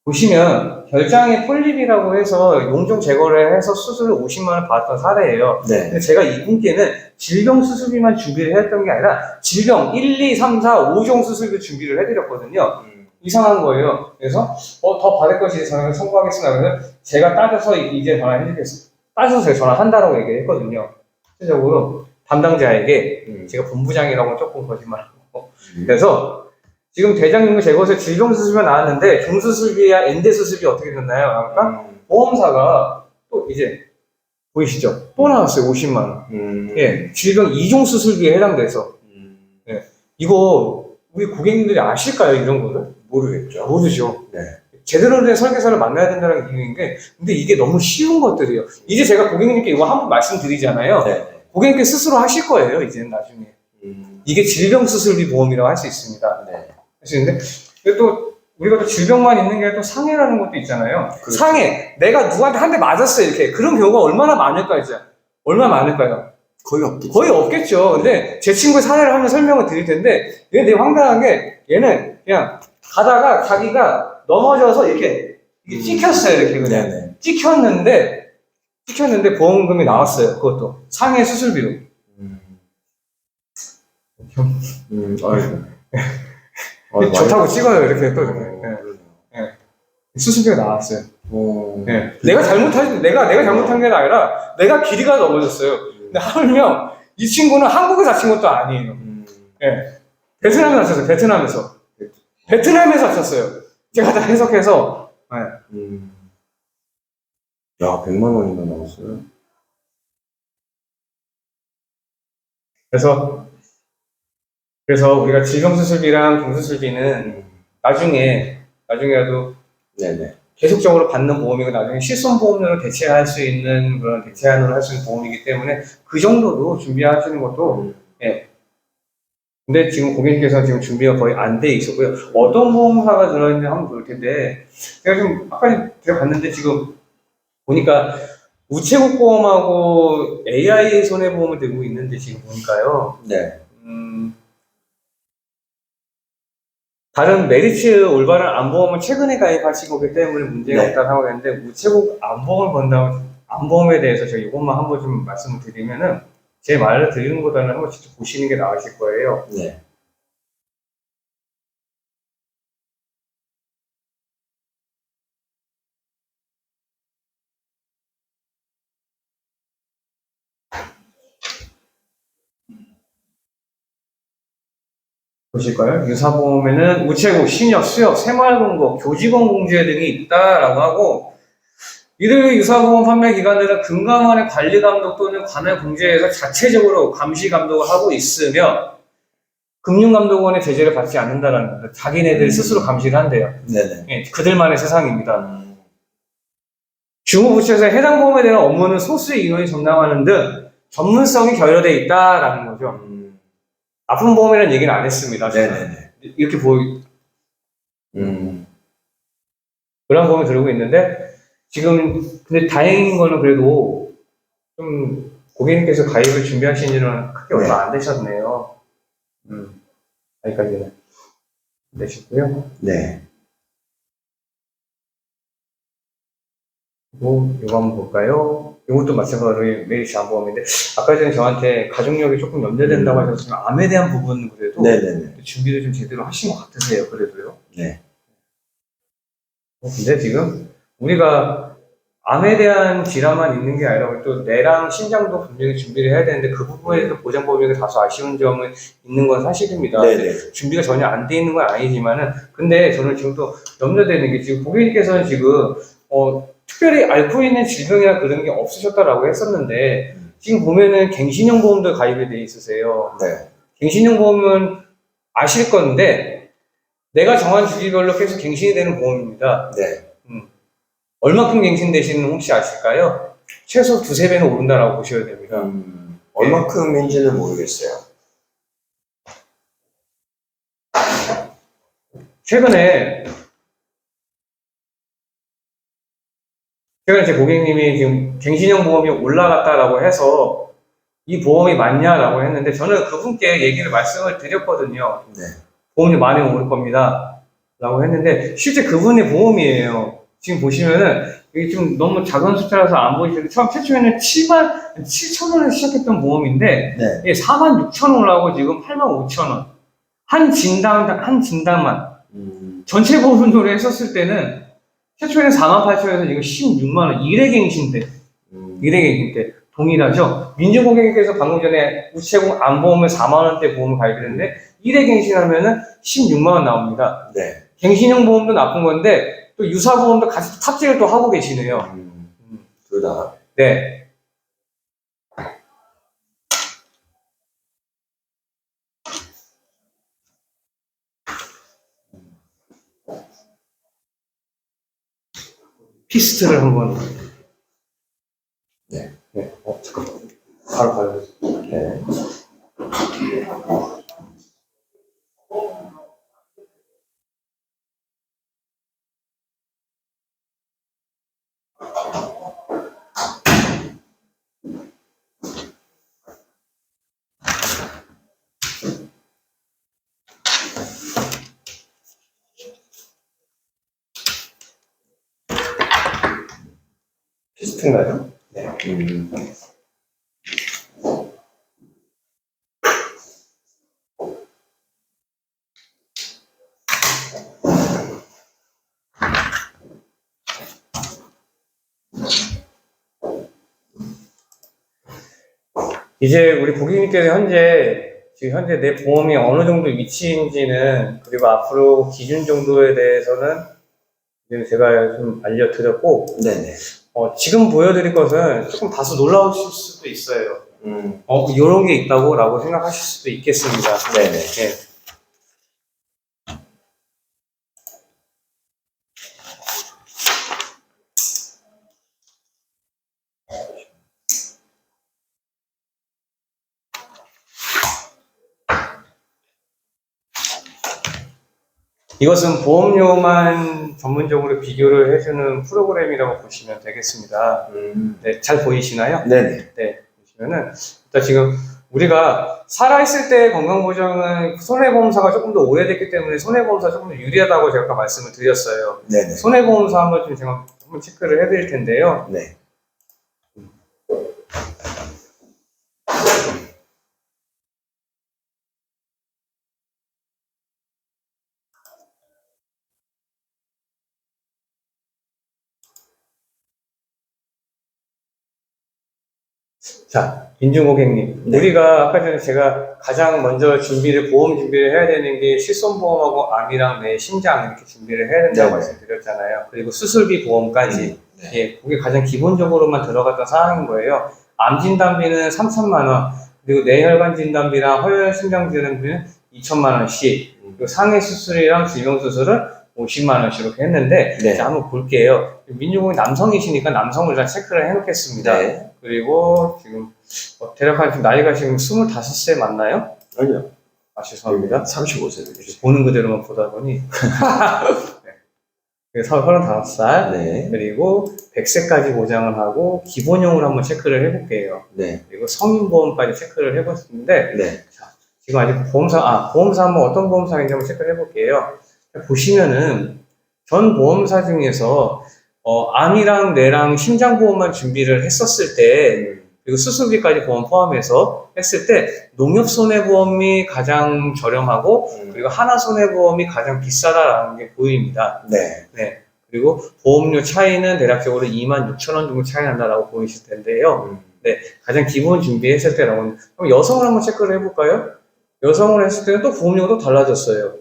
보시면 결장의 폴립이라고 해서 용종 제거를 해서 수술을 50만 원 받았던 사례예요. 네. 근데 제가 이분께는 질병 수술비만 준비를 했던 게 아니라 질병 1, 2, 3, 4, 5종 수술비 준비를 해드렸거든요. 이상한 거예요. 그래서 더 받을 것이 저는 청구하겠습니다. 그래서 제가 따져서 이제 전화해드리겠습니다. 따져서 제가 전화한다라고 얘기했거든요. 실질적으로 담당자에게 제가 본부장이라고 조금 거짓말하고 그래서 지금 대장균 제거에서 질병 수술비가 나왔는데 종수술비야 엔대 수술비 어떻게 됐나요? 그러니까 보험사가 또 이제 보이시죠? 또 나왔어요. 50만 원. 예, 질병 2종 수술비에 해당돼서 예, 이거 우리 고객님들이 아실까요? 이런 거를? 모르겠죠. 모르죠. 네. 제대로 된 설계사를 만나야 된다는 이유인 게 근데 이게 너무 쉬운 것들이에요. 이제 제가 고객님께 이거 한번 말씀드리잖아요. 네. 고객님께 스스로 하실 거예요. 이제는 나중에. 이게 질병 수술비 보험이라고 할 수 있습니다. 네. 하시는데 또 우리가 또 질병만 있는 게 또 상해라는 것도 있잖아요. 그렇죠. 상해. 내가 누구한테 한 대 맞았어요. 이렇게. 그런 경우가 얼마나 많을까요, 이제? 얼마나 많을까요? 거의 없겠죠. 거의 없겠죠. 근데 제 친구의 사례를 하면 설명을 드릴 텐데 얘는 되게 황당한 게 얘는 그냥 가다가 자기가 넘어져서 이렇게 찍혔어요. 이렇게 그냥. 네네. 찍혔는데 보험금이 나왔어요. 그것도. 상해 수술비로. 아이고. 좋다고 찍어요. 이렇게 또 이렇게. 네. 수술비가 나왔어요. 네. 내가 잘못한 게 아니라 내가 길이가 넘어졌어요. 근데 하물며 이 친구는 한국에서 다친 것도 아니에요. 예. 베트남에서 다쳤어요. 베트남에서 다쳤어요. 제가 다 해석해서. 야, 100만 원이나 나왔어요. 그래서 우리가 질병수술비랑 종수술비는 나중에라도 네네. 계속적으로 받는 보험이고 나중에 실손보험료로 대체할 수 있는 그런 대체안으로 할 수 있는 보험이기 때문에 그 정도도 준비하시는 것도 예. 근데 지금 고객님께서 지금 준비가 거의 안 돼 있었고요. 어떤 보험사가 들어있는지 한번 볼 텐데 제가 지금 아까 들어갔는데 지금 보니까 우체국 보험하고 AI 손해보험을 들고 있는데 지금 보니까요. 네. 다른 메리츠 올바른 안보험은 최근에 가입하신 거기 때문에 문제가 네. 없다고 생각했는데 우체국 안보험을 본다고 안보험에 대해서 제가 이것만 한번 좀 말씀을 드리면은 제 말을 드리는 것보다는 한번 직접 보시는 게 나으실 거예요. 네. 보실까요? 유사보험에는 우체국, 신협, 수협, 새마을금고, 교직원공제 등이 있다라고 하고 이들 유사보험 판매 기관들은 금감원의 관리 감독 또는 관할 공제에서 자체적으로 감시 감독을 하고 있으며 금융감독원의 제재를 받지 않는다라는 겁니다. 자기네들 스스로 감시를 한대요. 네네. 예, 그들만의 세상입니다. 주무부처에서 해당 보험에 대한 업무는 소수의 인원이 전담하는 등 전문성이 결여되어 있다라는 거죠. 아픈 보험이라는 얘기는 안 했습니다. 네네네. 이렇게 그런 보험을 들고 있는데 지금 근데 다행인 거는 그래도 좀 고객님께서 가입을 준비하신 지는 크게 얼마 안 되셨네요. 여기까지는 되셨고요. 네. 그리고 이거 한번 볼까요? 이것도 마찬가지로 메리츠 안보험인데 아까 전에 저한테 가족력이 조금 염려된다고 하셨지만 암에 대한 부분은 그래도 네네네. 준비를 좀 제대로 하신 것 같으세요. 그래도요. 네. 근데 지금 우리가 암에 대한 질환만 있는 게 아니라 또 뇌랑 심장도 분명히 준비를 해야 되는데 그 부분에 대해서 보장법인이 다소 아쉬운 점은 있는 건 사실입니다. 네네. 준비가 전혀 안 돼 있는 건 아니지만은 근데 저는 지금 또 염려되는 게 지금 고객님께서는 지금 특별히 앓고 있는 질병이나 그런 게 없으셨다라고 했었는데 지금 보면은 갱신형 보험도 가입이 돼 있으세요. 네. 갱신형 보험은 아실 건데 내가 정한 주기별로 계속 갱신이 되는 보험입니다. 네. 얼마큼 갱신되시는 혹시 아실까요? 최소 2~3배는 오른다라고 보셔야 됩니다. 얼마큼인지는 모르겠어요. 최근에 제 고객님이 지금 갱신형 보험이 올라갔다라고 해서 이 보험이 맞냐라고 했는데 저는 그분께 말씀을 드렸거든요. 네. 보험료 많이 오를 겁니다. 라고 했는데, 실제 그분의 보험이에요. 지금 보시면은, 이게 좀 너무 작은 숫자라서 안 보이시는데, 최초에는 7,000원에 시작했던 보험인데, 네. 예, 46,000원을 하고 지금 85,000원. 한 진단만. 전체 보험료를 했었을 때는, 최초에는 48,000원에서 지금 16만원, 1회갱신대. 1회갱신대. 동일하죠? 민주고객님께서 방금 전에 우체국 안보험을 4만원대 보험을 가입했는데, 1회갱신하면은 16만원 나옵니다. 네. 갱신형 보험도 나쁜 건데, 또 유사보험도 같이 탑재를 또 하고 계시네요. 둘 다. 네. 피스트를 한번. 네. 네. 잠깐만. 바로 가요. 네. 피스트인가요? 네. 이제 우리 고객님께서 지금 현재 내 보험이 어느 정도 위치인지는, 그리고 앞으로 기준 정도에 대해서는 지금 제가 좀 알려드렸고, 네네. 지금 보여드릴 것은 조금 다소 놀라우실 수도 있어요. 이런 게 있다고 라고 생각하실 수도 있겠습니다. 네네. 네. 이것은 보험료만 전문적으로 비교를 해주는 프로그램이라고 보시면 되겠습니다. 네, 잘 보이시나요? 네네. 네, 보시면은, 일단 지금 우리가 살아있을 때 건강보장은 손해보험사가 조금 더 오래됐기 때문에 손해보험사 조금 더 유리하다고 제가 아까 말씀을 드렸어요. 네네. 손해보험사 한번 좀 제가 한번 체크를 해드릴 텐데요. 네. 자, 민중 고객님. 네. 우리가 아까 전에 제가 가장 먼저 보험 준비를 해야 되는 게 실손보험하고 암이랑 내 심장 이렇게 준비를 해야 된다고 네. 말씀드렸잖아요. 그리고 수술비 보험까지. 네. 예, 그게 가장 기본적으로만 들어갔던 사항인 거예요. 암 진단비는 3,000만 원, 그리고 뇌혈관 진단비랑 허혈 심장 진단비는 2,000만 원씩, 그리고 상해 수술이랑 질병 수술은 50만 원씩 이렇게 했는데, 네. 자, 한번 볼게요. 민중고객 남성이시니까 남성을 다 체크를 해놓겠습니다. 네. 그리고 지금 대략 지금 나이가 지금 25세 맞나요? 아니요. 아, 죄송합니다. 35세 되죠. 보는 그대로만 보다 보니. 네. 그래서 35살. 네. 그리고 100세까지 보장을 하고 기본형으로 한번 체크를 해볼게요. 네. 그리고 성인보험까지 체크를 해봤는데, 네. 자, 지금 아직 보험사 한번 어떤 보험사인지 한번 체크를 해볼게요. 보시면은 전 보험사 중에서 암이랑 뇌랑 심장보험만 준비를 했었을 때, 그리고 수술비까지 보험 포함해서 했을 때, 농협손해보험이 가장 저렴하고, 그리고 하나손해보험이 가장 비싸다라는 게 보입니다. 네. 네. 그리고 보험료 차이는 대략적으로 26,000원 정도 차이 난다라고 보이실 텐데요. 네. 가장 기본 준비했을 때라고. 그럼 여성을 한번 체크를 해볼까요? 여성을 했을 때는 또 보험료가 또 달라졌어요.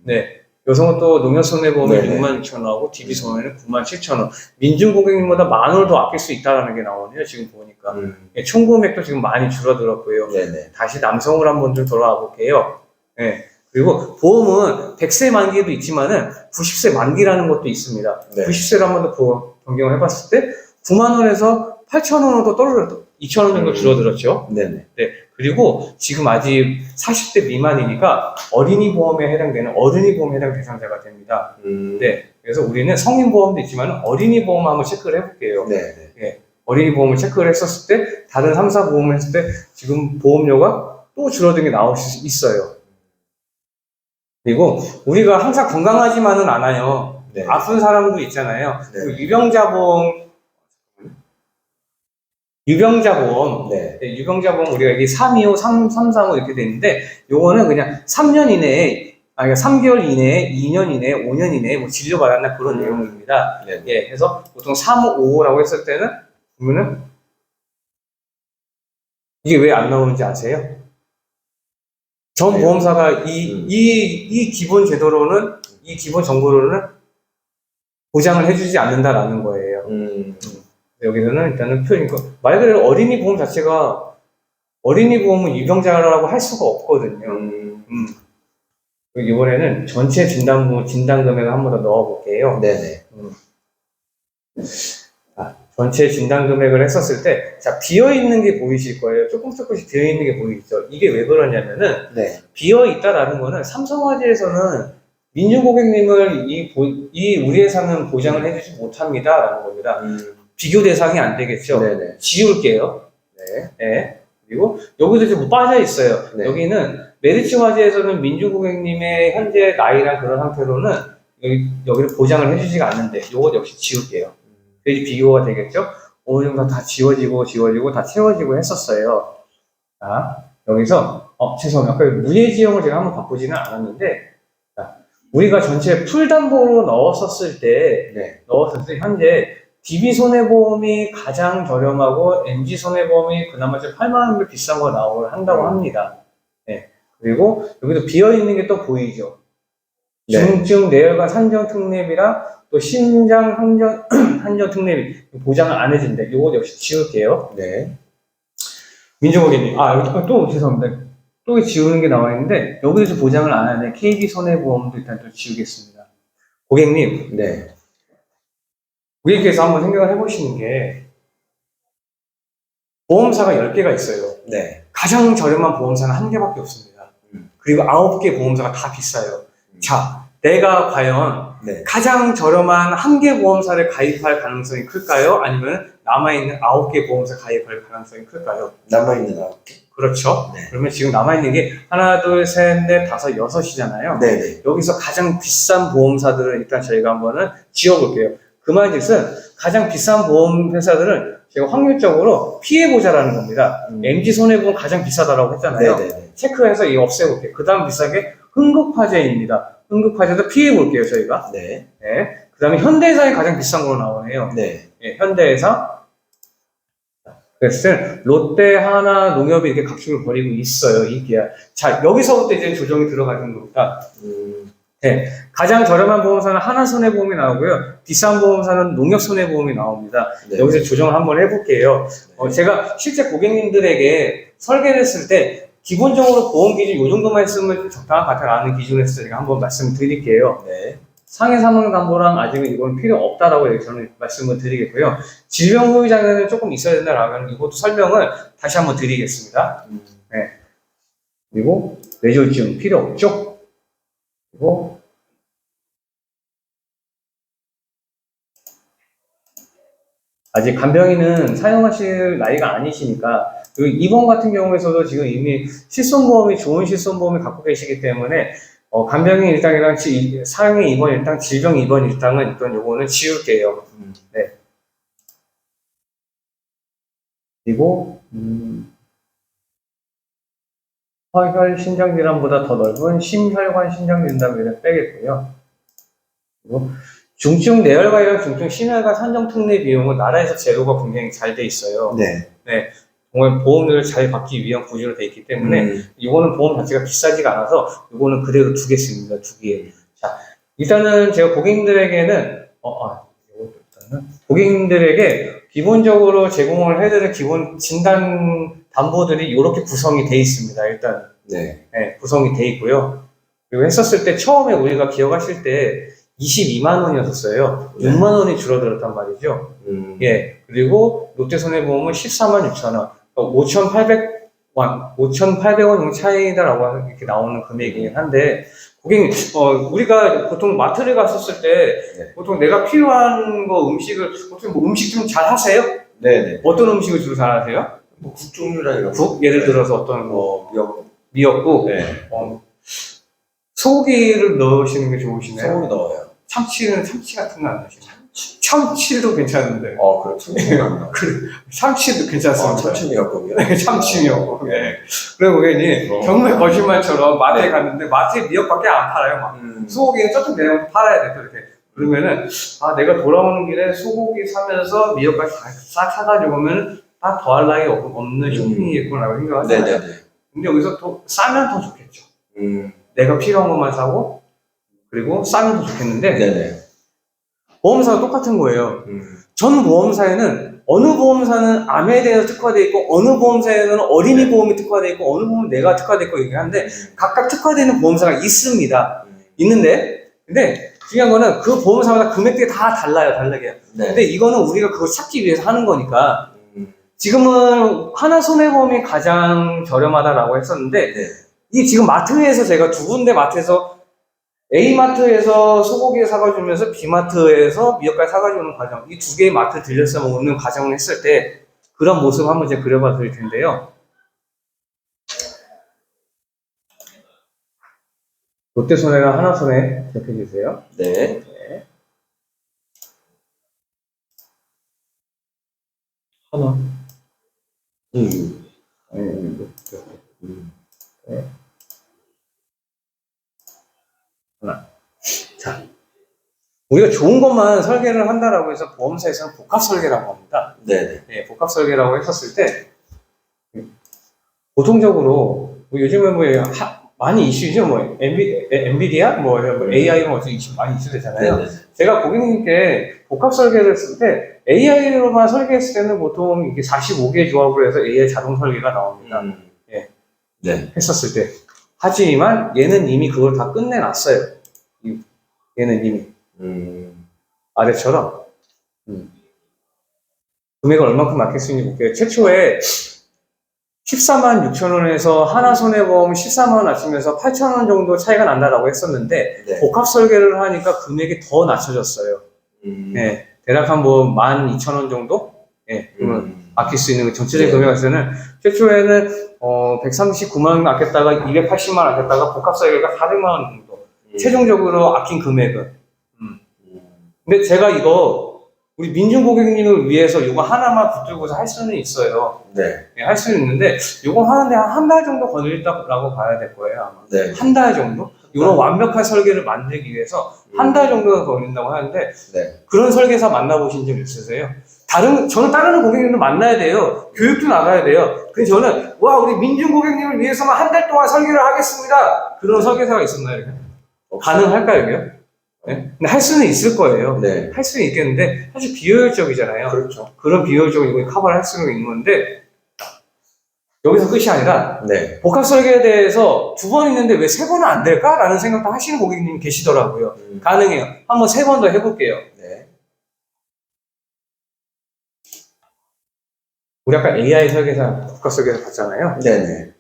네. 여성은 또 농협손해보험이 66,000원하고 DB손해는 97,000원. 민중고객님보다 10,000원을 더 아낄 수 있다는 게 나오네요. 지금 보니까. 네, 총 금액도 지금 많이 줄어들었고요. 네네. 다시 남성으로 한번 좀 돌아와 볼게요. 네. 그리고 보험은 100세 만기도 있지만은 90세 만기라는 것도 있습니다. 네. 90세를 한 번 더 변경을 해봤을 때 9만 원에서 8,000원으로 더 떨어졌죠. 2,000원 정도 줄어들었죠. 네네. 네. 그리고 지금 아직 40대 미만이니까 어린이 보험에 해당되는 어린이 보험 해당 대상자가 됩니다. 네. 그래서 우리는 성인 보험도 있지만 어린이 보험 한번 체크를 해볼게요. 네네. 네. 어린이 보험을 체크를 했었을 때 다른 3사 보험을 했을 때 지금 보험료가 또 줄어든 게 나올 수 있어요. 그리고 우리가 항상 건강하지만은 않아요. 네. 아픈 사람도 있잖아요. 네. 그 유병자보험, 네. 네, 유병자보험 우리가 여기 325, 335 이렇게 돼 있는데, 요거는 그냥 3년 이내에, 그러니까 3개월 이내에, 2년 이내에, 5년 이내에 뭐 진료받았나 그런 내용입니다. 네. 예, 그래서 보통 355라고 했을 때는, 보면은, 이게 왜 안 나오는지 아세요? 전 보험사가 이 기본 제도로는, 이 기본 정보로는 보장을 해주지 않는다라는 거예요. 여기서는 일단은 말 그대로 어린이 보험 자체가, 어린이 보험은 유병자라고 할 수가 없거든요. 이번에는 전체 진단 금액을 한 번 더 넣어볼게요. 네네. 전체 진단 금액을 했었을 때, 자, 비어있는 게 보이실 거예요. 조금씩 비어있는 게 보이죠. 이게 왜 그러냐면은, 네. 비어있다라는 거는 삼성화재에서는 민주 고객님을 우리 회사는 보장을 해주지 못합니다라는 겁니다. 비교 대상이 안 되겠죠. 네네. 지울게요. 네. 네. 그리고 여기도 지금 빠져 있어요. 네. 여기는 메리츠 화재에서는 민주 고객님의 현재 나이랑 그런 상태로는 여기를 보장을 해주지가 않는데, 요것 역시 지울게요. 그래야 비교가 되겠죠? 어느 정도 다 지워지고 다 채워지고 했었어요. 자, 여기서, 죄송합니다. 아까 무예지형을 제가 한번 바꾸지는 않았는데, 자, 우리가 전체 풀담보로 넣었을 때 현재 DB손해보험이 가장 저렴하고 MG손해보험이 그나마 좀 8만 원 비싼 거 한다고 합니다. 네. 그리고 여기도 비어있는 게 또 보이죠? 네. 중증 뇌혈관 산정 특례비랑 또 심장 한정 특례비 보장을 안 해준대. 요거 역시 지울게요. 네. 민주고객님, 여기 또 죄송합니다. 또 지우는 게 나와 있는데 여기서 보장을 안 하네. KB 손해보험도 일단 또 지우겠습니다. 고객님, 네. 고객께서 한번 생각을 해보시는 게 보험사가 10개가 있어요. 네. 가장 저렴한 보험사는 1개밖에 없습니다. 그리고 9개 보험사가 다 비싸요. 자, 내가 과연 가장 저렴한 1개 보험사를 가입할 가능성이 클까요? 아니면 남아있는 9개 보험사 가입할 가능성이 클까요? 남아있는 9개. 그렇죠. 네. 그러면 지금 남아있는 게 하나, 둘, 셋, 넷, 다섯, 6이잖아요. 네네. 여기서 가장 비싼 보험사들은 일단 저희가 한번은 지워볼게요. 그 말뜻은 가장 비싼 보험 회사들은 제가 확률적으로 피해보자라는 겁니다. MG손해보험 가장 비싸다라고 했잖아요. 네네네. 체크해서 이거 없애볼게요. 그 다음 비싼 게 흥국화재입니다. 흥국화재도 피해볼게요, 저희가. 네. 네. 그 다음에 현대해상이 가장 비싼 걸로 나오네요. 네. 네, 현대해상. 그래서 롯데, 하나, 농협이 이렇게 각축을 벌이고 있어요, 이 계약. 자, 여기서부터 이제 조정이 들어가는 겁니다. 네. 가장 저렴한 보험사는 하나손해보험이 나오고요. 비싼 보험사는 농협손해보험이 나옵니다. 네. 여기서 조정을 한번 해볼게요. 제가 실제 고객님들에게 설계를 했을 때 기본적으로 보험 기준 이 정도만 했으면 적당한 것 같아라는 기준에서 제가 한번 말씀드릴게요. 네. 상해 사망 담보랑 아직은 이건 필요 없다라고 저는 말씀을 드리겠고요. 질병 후유 장애는 조금 있어야 된다라면 이것도 설명을 다시 한번 드리겠습니다. 네. 그리고 뇌졸중 필요 없죠? 그리고 아직 간병인은 사용하실 나이가 아니시니까, 그리고 2번 같은 경우에서도 지금 이미 실손보험이 좋은 실손보험을 갖고 계시기 때문에 간병인 일당이랑 사용의 2번 일당, 질병 2번 일당은 일단 요거는 지울게요. 네. 그리고 허혈 신장 질환보다 더 넓은 심혈관 신장 진단비를 빼겠고요. 그리고 중증 뇌혈관이랑 중증 심혈관 산정 특례 비용은 나라에서 제도가 굉장히 잘 돼 있어요. 네. 네. 정말 보험료를 잘 받기 위한 구조로 되어 있기 때문에 이거는 보험 자체가 비싸지가 않아서 이거는 그대로 두겠습니다. 2개. 자, 일단은 제가 고객님들에게는 고객님들에게 기본적으로 제공을 해드릴 기본 진단 담보들이 이렇게 구성이 돼 있습니다. 일단 네. 네, 구성이 돼 있고요. 그리고 했었을 때 처음에 우리가 기억하실 때 22만 원이었어요. 6만 원이 줄어들었단 말이죠. 예. 그리고 롯데손해보험은 14만 6천 원. 5,800원 정도 차이다라고 이렇게 나오는 금액이긴 한데, 고객님, 우리가 보통 마트를 갔었을 때, 보통 내가 필요한 거 음식을, 보통 뭐 음식 좀 잘 하세요? 네네. 어떤 음식을 주로 잘 하세요? 뭐 국 종류라 이런 국? 예를 들어서 어떤 미역국. 미역국? 네. 소고기를 넣으시는 게 좋으시네요. 소고기 넣어요. 참치는 참치 같은 거 안 넣으시나요? 참치도 괜찮은데. 그래. 참치는 안 넣어. 참치도 괜찮습니다. 참치미역국이요? 네, 참치미역국. 네. 그리고 고객님, 정말 거짓말처럼 마트에 갔는데 마트에 미역밖에 안 팔아요. 막. 소고기는 저쪽 내려가서 팔아야 돼, 또 이렇게. 그러면은, 내가 돌아오는 길에 소고기 사면서 미역까지 싹 사가지고 오면 딱 더할 나위 없는 쇼핑이겠구나라고 생각하잖아요. 네네네. 근데 여기서 또 싸면 더 좋겠죠. 내가 필요한 것만 사고, 그리고 싸면 더 좋겠는데, 네네. 보험사가 똑같은 거예요. 전 보험사에는 어느 보험사는 암에 대해서 특화되어 있고 어느 보험사에는 어린이 보험이 특화되어 있고 어느 보험은 내가 특화되어 있고 얘기하는데 각각 특화되는 보험사가 있습니다. 있는데 근데 중요한 거는 그 보험사마다 금액들이 다 달라요. 다르게. 네. 근데 이거는 우리가 그걸 찾기 위해서 하는 거니까 지금은 하나손해보험이 가장 저렴하다라고 했었는데 네. 이 지금 마트에서 제가 두 군데 마트에서 A마트에서 소고기 사가주면서 B마트에서 미역까지 사가주는 과정, 이 두 개의 마트 들려서 먹는 과정을 했을 때 그런 모습 한번 제가 그려봐 드릴 텐데요. 롯데손해랑 하나손해 기억해 주세요. 네. 하나. 네. 하나. 자, 우리가 좋은 것만 설계를 한다라고 해서 보험사에서는 복합 설계라고 합니다. 네네. 네, 복합 설계라고 했었을 때 보통적으로 요즘에 많이 이슈죠. 엔비디아, AI 뭐 많이 이슈되잖아요. 네네. 제가 고객님께 복합 설계를 했을 때 AI로만 설계했을 때는 보통 이게 45개의 조합으로 해서 AI 자동 설계가 나옵니다. 예. 네. 했었을 때. 하지만 얘는 이미 그걸 다 끝내놨어요. 얘는 이미. 아래처럼. 금액을 얼마큼 맡길 수 있는지 볼게요. 최초에 14만 6천 원에서 하나손해보험 14만 원 낮추면서 8천 원 정도 차이가 난다라고 했었는데 네. 복합 설계를 하니까 금액이 더 낮춰졌어요. 예, 대략 한 12,000원 정도? 예, 아낄 수 있는 전체적인 금액에서는 최초에는 139만 원 아꼈다가 280만 원 아꼈다가 복합 설계가 400만 원 정도. 최종적으로 아낀 금액은. 근데 제가 이거 우리 민중 고객님을 위해서 이거 하나만 붙들고서 할 수는 있어요. 네. 네, 할 수는 있는데 이거 하는데 한 달 정도 걸린다고 봐야 될 거예요 아마. 네. 한 달 정도? 이런 완벽한 설계를 만들기 위해서 한 달 정도가 걸린다고 하는데 네. 그런 설계사 만나보신 적 있으세요? 저는 다른 고객님도 만나야 돼요. 교육도 나가야 돼요. 근데 저는 우리 민중 고객님을 위해서만 한 달 동안 설계를 하겠습니다. 그런 설계사가 있었나요? 이렇게? 가능할까요? 이게? 네? 근데 할 수는 있을 거예요. 네. 할 수는 있겠는데 사실 비효율적이잖아요. 그렇죠. 그런 비효율적인 이거 커버를 할 수는 있는 건데 여기서 끝이 아니라 네. 복합 설계에 대해서 2번 있는데 왜 3번은 안 될까? 라는 생각도 하시는 고객님이 계시더라고요. 가능해요. 한번 3번 더 해볼게요. 네. 우리 아까 AI 설계사, 복합 설계사 봤잖아요. 네네.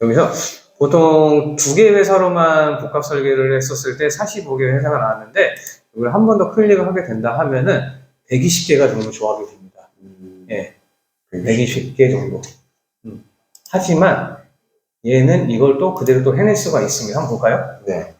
여기서 보통 2개 회사로만 복합 설계를 했었을 때 45개 회사가 나왔는데 이걸 한 번 더 클릭을 하게 된다 하면은 120개가 정도 조합이 됩니다. 예. 120개 정도. 하지만 얘는 이걸 또 그대로 또 해낼 수가 있습니다. 한번 볼까요? 네.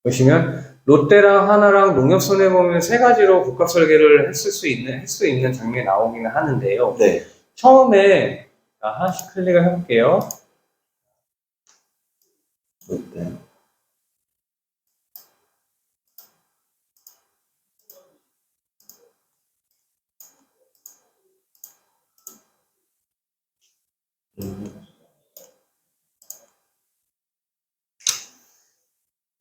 보시면 롯데랑 하나랑 농협손해보험 3가지로 복합 설계를 할 수 있는 장면이 나오기는 하는데요. 네. 처음에 하나씩 클릭을 해볼게요. 롯데.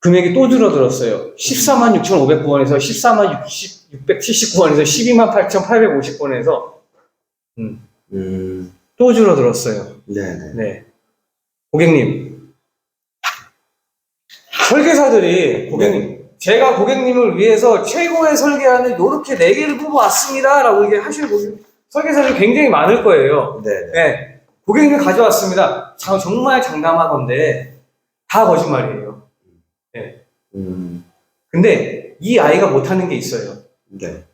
금액이 또 줄어들었어요. 14만 6,500원에서 14만 679원에서 12만 8,850원에서 또 줄어들었어요. 네네. 네. 고객님. 설계사들이 고객님 제가 고객님을 위해서 최고의 설계안을 이렇게 4개를 뽑아왔습니다. 라고 이게 하시는 설계사들이 굉장히 많을 거예요. 네. 고객님 가져왔습니다. 정말 장담하건데 다 거짓말이에요. 네. 근데 이 아이가 못하는 게 있어요.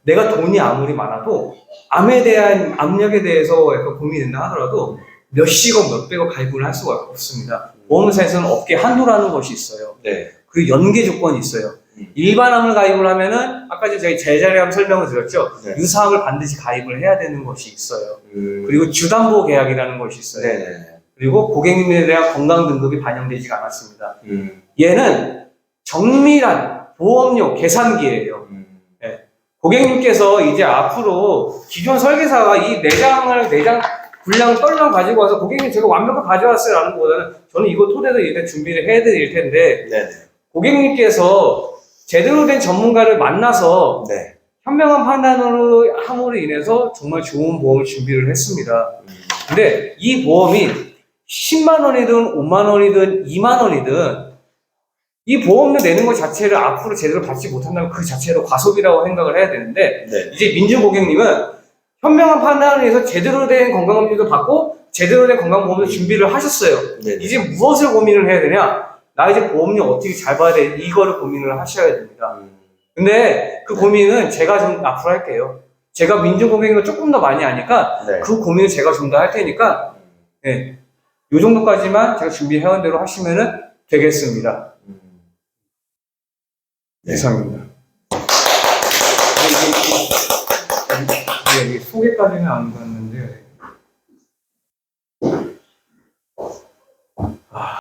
내가 돈이 아무리 많아도 암에 대한 압력에 대해서 약간 고민이 된다 하더라도 몇십억, 몇백억 가입을 할 수가 없습니다. 보험사에서는 업계 한도라는 것이 있어요. 그리고 연계 조건이 있어요. 일반암을 가입을 하면은 아까 저희 제자리암 설명을 드렸죠. 유사암을 반드시 가입을 해야 되는 것이 있어요. 그리고 주담보 계약이라는 것이 있어요. 그리고 고객님에 대한 건강 등급이 반영되지가 않았습니다. 얘는 정밀한 보험료 계산기예요. 고객님께서 이제 앞으로 기존 설계사가 이 내장 분량 떨랑 가지고 와서 고객님 제가 완벽하게 가져왔어요 라는 것보다는 저는 이거 토대로 일단 준비를 해야 될 텐데 고객님께서 제대로 된 전문가를 만나서 현명한 판단으로 함으로 인해서 정말 좋은 보험을 준비를 했습니다. 근데 이 보험이 10만 원이든 5만 원이든 2만 원이든 이 보험료 내는 것 자체를 앞으로 제대로 받지 못한다면 그 자체로 과소비라고 생각을 해야 되는데 이제 민주 고객님은 현명한 판단을 위해서 제대로 된 건강검진도 받고 제대로 된 건강보험도 준비를 하셨어요. 이제 무엇을 고민을 해야 되냐? 나 이제 보험료 어떻게 잘 봐야 돼? 이거를 고민을 하셔야 됩니다. 근데 그 고민은 제가 좀 앞으로 할게요. 제가 민주 고객님을 조금 더 많이 아니까 그 고민을 제가 좀 더 할 테니까 요 정도까지만 제가 준비해온 대로 하시면은 되겠습니다. 이상입니다. 이게 소개까지는 안 갔는데